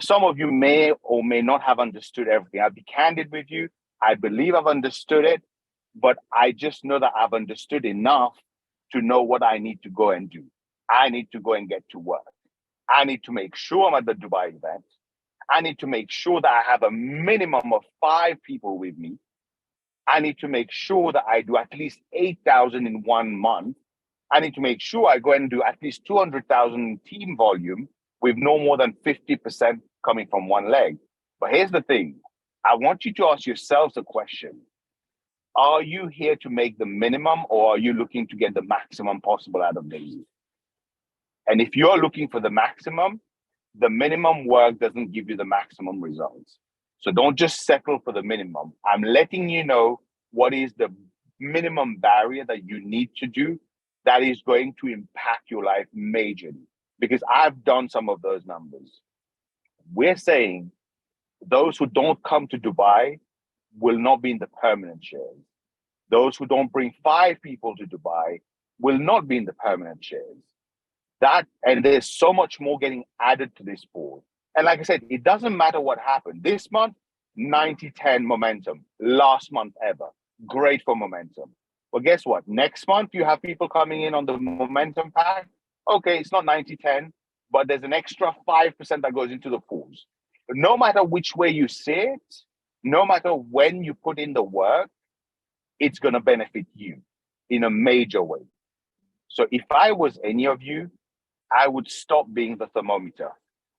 [SPEAKER 4] some of you may or may not have understood everything. I'll be candid with you. I believe I've understood it, but I just know that I've understood enough to know what I need to go and do. I need to go and get to work. I need to make sure I'm at the Dubai event. I need to make sure that I have a minimum of 5 people with me. I need to make sure that I do at least 8,000 in 1 month. I need to make sure I go and do at least 200,000 team volume with no more than 50% coming from one leg. But here's the thing. I want you to ask yourselves a question. Are you here to make the minimum, or are you looking to get the maximum possible out of Daisy? And if you're looking for the maximum, the minimum work doesn't give you the maximum results. So don't just settle for the minimum. I'm letting you know what is the minimum barrier that you need to do that is going to impact your life majorly. Because I've done some of those numbers. We're saying those who don't come to Dubai will not be in the permanent shares. Those who don't bring 5 people to Dubai will not be in the permanent shares. And there's so much more getting added to this pool. And like I said, it doesn't matter what happened. This month, 90-10 momentum. Last month ever. Great for momentum. Well, guess what? Next month, you have people coming in on the momentum pack. Okay, it's not 90-10, but there's an extra 5% that goes into the pools. No matter which way you see it, no matter when you put in the work, it's going to benefit you in a major way. So if I was any of you, I would stop being the thermometer.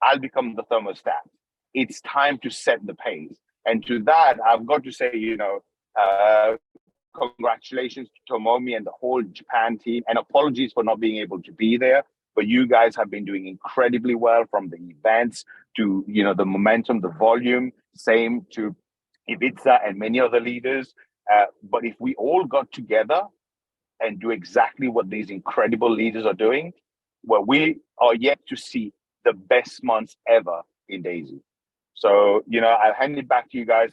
[SPEAKER 4] I'll become the thermostat. It's time to set the pace. And to that, I've got to say, congratulations to Tomomi and the whole Japan team, and apologies for not being able to be there. But you guys have been doing incredibly well, from the events to the momentum, the volume. Same to Ivica and many other leaders. But if we all got together and do exactly what these incredible leaders are doing, well, we are yet to see the best months ever in Daisy. So, I'll hand it back to you guys.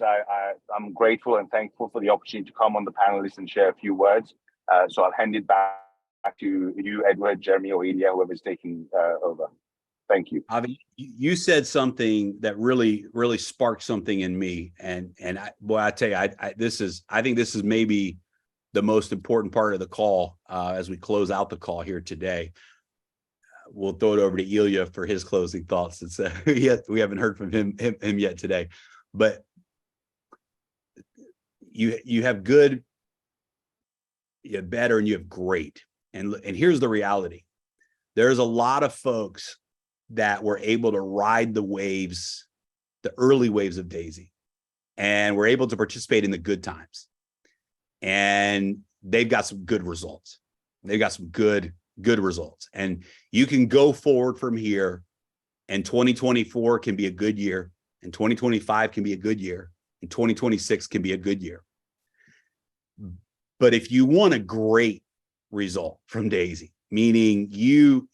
[SPEAKER 4] I'm grateful and thankful for the opportunity to come on the panelists and share a few words. So I'll hand it back to you, Edward, Jeremy, or Ilya, whoever's taking over. Thank you.
[SPEAKER 1] Avi, you said something that really, really sparked something in me. And I tell you, I think this is maybe the most important part of the call as we close out the call here today. We'll throw it over to Ilya for his closing thoughts. It's we haven't heard from him yet today, but you have good, you have better, and you have great. And here's the reality: there's a lot of folks that were able to ride the waves, the early waves of Daisy, and were able to participate in the good times, and they've got some good results. They've got some good results, and you can go forward from here, and 2024 can be a good year, and 2025 can be a good year, and 2026 can be a good year. But if you want a great result from Daisy, meaning you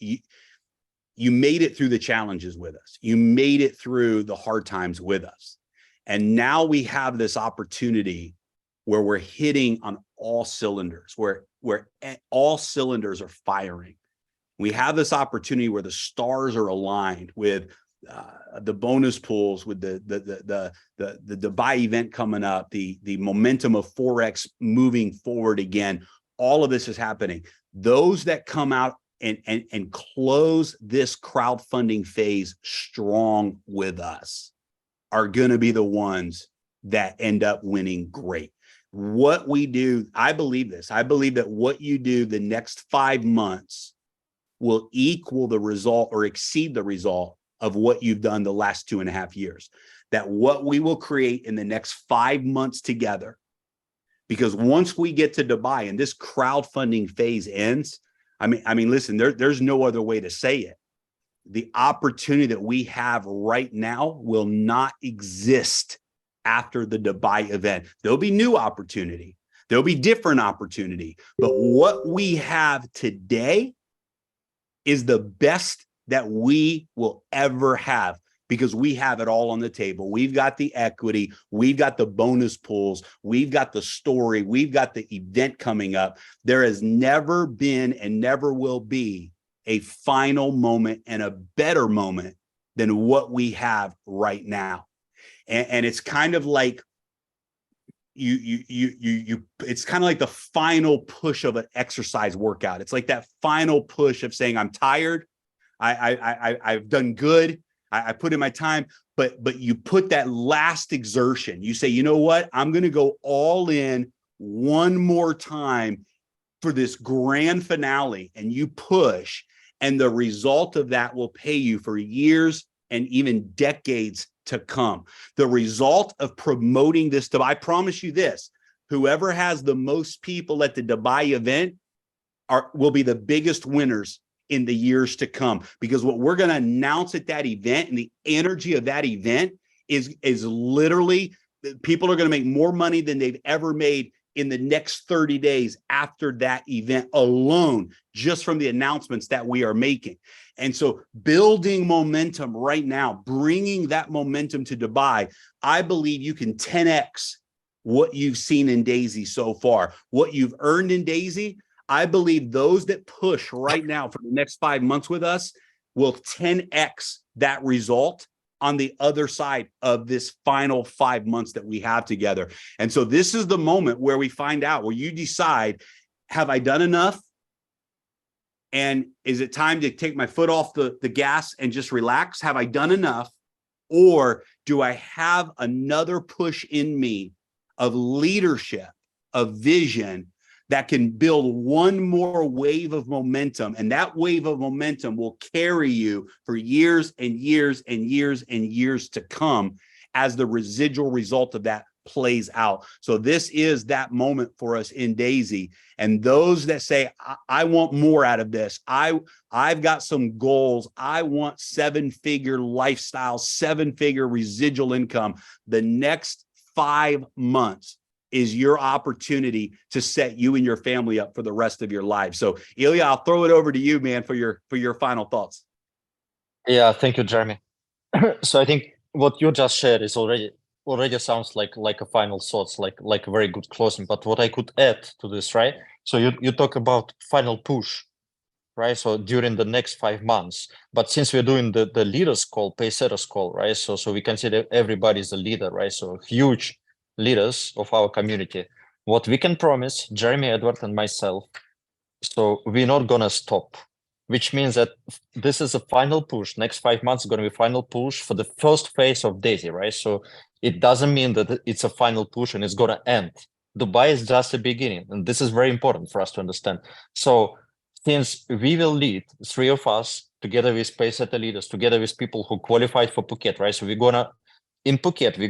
[SPEAKER 1] made it through the challenges with us, you made it through the hard times with us, and now we have this opportunity where we're hitting on all cylinders, where all cylinders are firing. We have this opportunity where the stars are aligned with the bonus pools, with the Dubai event coming up, the momentum of Forex moving forward again. All of this is happening. Those that come out and close this crowdfunding phase strong with us are going to be the ones that end up winning great. What we do, I believe this. I believe that what you do the next 5 months will equal the result or exceed the result of what you've done the last 2.5 years. That what we will create in the next 5 months together, because once we get to Dubai and this crowdfunding phase ends, I mean, listen, there's no other way to say it. The opportunity that we have right now will not exist after the Dubai event. There'll be new opportunity. There'll be different opportunity. But what we have today is the best that we will ever have, because we have it all on the table. We've got the equity, we've got the bonus pools, we've got the story, we've got the event coming up. There has never been and never will be a final moment and a better moment than what we have right now. And it's kind of like it's kind of like the final push of an exercise workout. It's like that final push of saying, I'm tired. I've done good. I put in my time, but you put that last exertion. You say, you know what? I'm going to go all in one more time for this grand finale, and you push, and the result of that will pay you for years and even decades to come. The result of promoting this, I promise you this, whoever has the most people at the Dubai event will be the biggest winners in the years to come, because what we're going to announce at that event and the energy of that event is literally, people are going to make more money than they've ever made in the next 30 days after that event alone, just from the announcements that we are making. And so building momentum right now, bringing that momentum to Dubai, I believe you can 10x what you've seen in Daisy so far. What you've earned in Daisy, I believe those that push right now for the next 5 months with us will 10x that result on the other side of this final 5 months that we have together. And so this is the moment where we find out, where you decide, have I done enough? And is it time to take my foot off the gas and just relax? Have I done enough? Or do I have another push in me of leadership, of vision, that can build one more wave of momentum? And that wave of momentum will carry you for years and years and years and years to come as the residual result of that plays out. So this is that moment for us in Daisy. And those that say, I want more out of this, I've got some goals, I want 7-figure lifestyle, 7-figure residual income, the next 5 months is your opportunity to set you and your family up for the rest of your life. So Ilya, I'll throw it over to you, man, for your final thoughts.
[SPEAKER 8] Yeah, thank you, Jeremy. So I think what you just shared is already sounds like a final thoughts, like a very good closing. But what I could add to this, right? So you talk about final push, right? So during the next 5 months. But since we're doing the leaders call, Pacesetters call, right? So we consider everybody's a leader, right? So huge leaders of our community. What we can promise, Jeremy, Edward, and myself, so we're not gonna stop, which means that this is a final push. Next 5 months is gonna be final push for the first phase of Daisy, right? So it doesn't mean that it's a final push and it's gonna end. Dubai is just the beginning, and this is very important for us to understand. So since we will lead, 3 of us, together with Pacesetter leaders, together with people who qualified for Phuket, right? So in Phuket, we're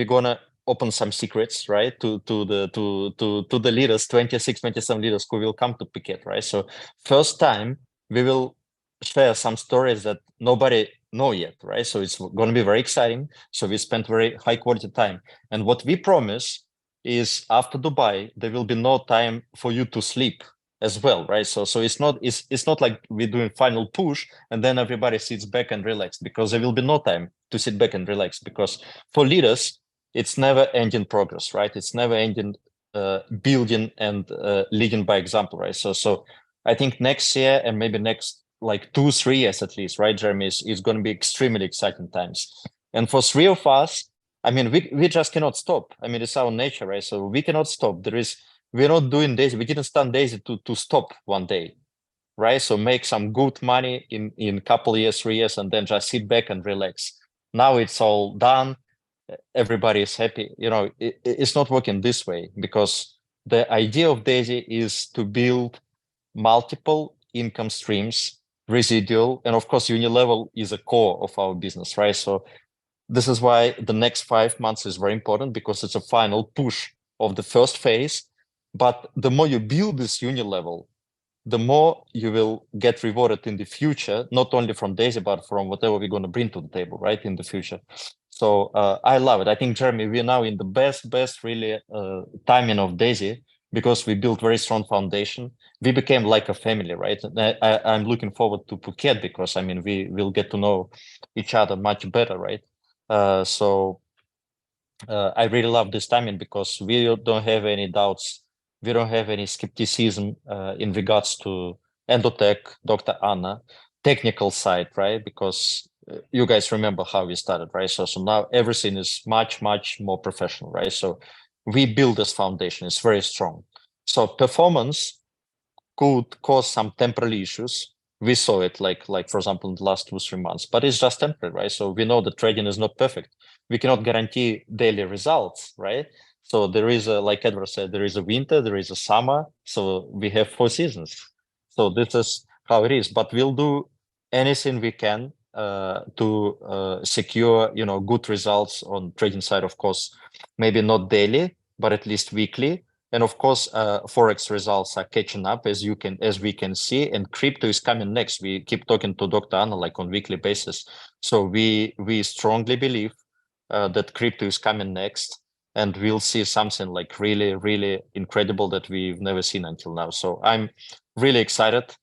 [SPEAKER 8] gonna open some secrets, right? To the leaders, 26, 27 leaders who will come to Phuket, right? So first time we will share some stories that nobody know yet, right? So it's going to be very exciting. So we spent very high quality time. And what we promise is after Dubai, there will be no time for you to sleep as well, right? So it's not like we're doing final push and then everybody sits back and relax, because there will be no time to sit back and relax, because for leaders, it's never ending progress, right? It's never ending building and leading by example, right? So I think next year and maybe next like 2-3 years at least, right, Jeremy, is going to be extremely exciting times. And for 3 of us, I mean, we just cannot stop. I mean, it's our nature, right? So we cannot stop. We're not doing Daisy. We didn't start Daisy to stop one day, right? So make some good money in couple years, 3 years, and then just sit back and relax. Now it's all done. Everybody is happy. You know, it's not working this way, because the idea of Daisy is to build multiple income streams, residual, and of course, Unilevel is a core of our business, right? So this is why the next 5 months is very important, because it's a final push of the first phase. But the more you build this Unilevel, the more you will get rewarded in the future, not only from Daisy, but from whatever we're going to bring to the table, right, in the future. So I love it. I think, Jeremy, we're now in the best really timing of Daisy, because we built very strong foundation. We became like a family, right? I'm looking forward to Phuket, because I mean, we will get to know each other much better, right? So I really love this timing, because we don't have any doubts. We don't have any skepticism in regards to Endotech, Dr. Anna, technical side, right? Because you guys remember how we started, right? So now everything is much more professional, right? So we build this foundation. It's very strong. So performance could cause some temporary issues. We saw it like for example, in the last 2-3 months, but it's just temporary, right? So we know the trading is not perfect. We cannot guarantee daily results, right? So there is like Edward said, there is a winter, there is a summer. So we have 4 seasons. So this is how it is, but we'll do anything we can to secure, you know, good results on trading side, of course, maybe not daily, but at least weekly. And of course, Forex results are catching up, as we can see, and crypto is coming next. We keep talking to Dr. Anna like on weekly basis. So we strongly believe that crypto is coming next, and we'll see something like really incredible that we've never seen until now. So I'm really excited.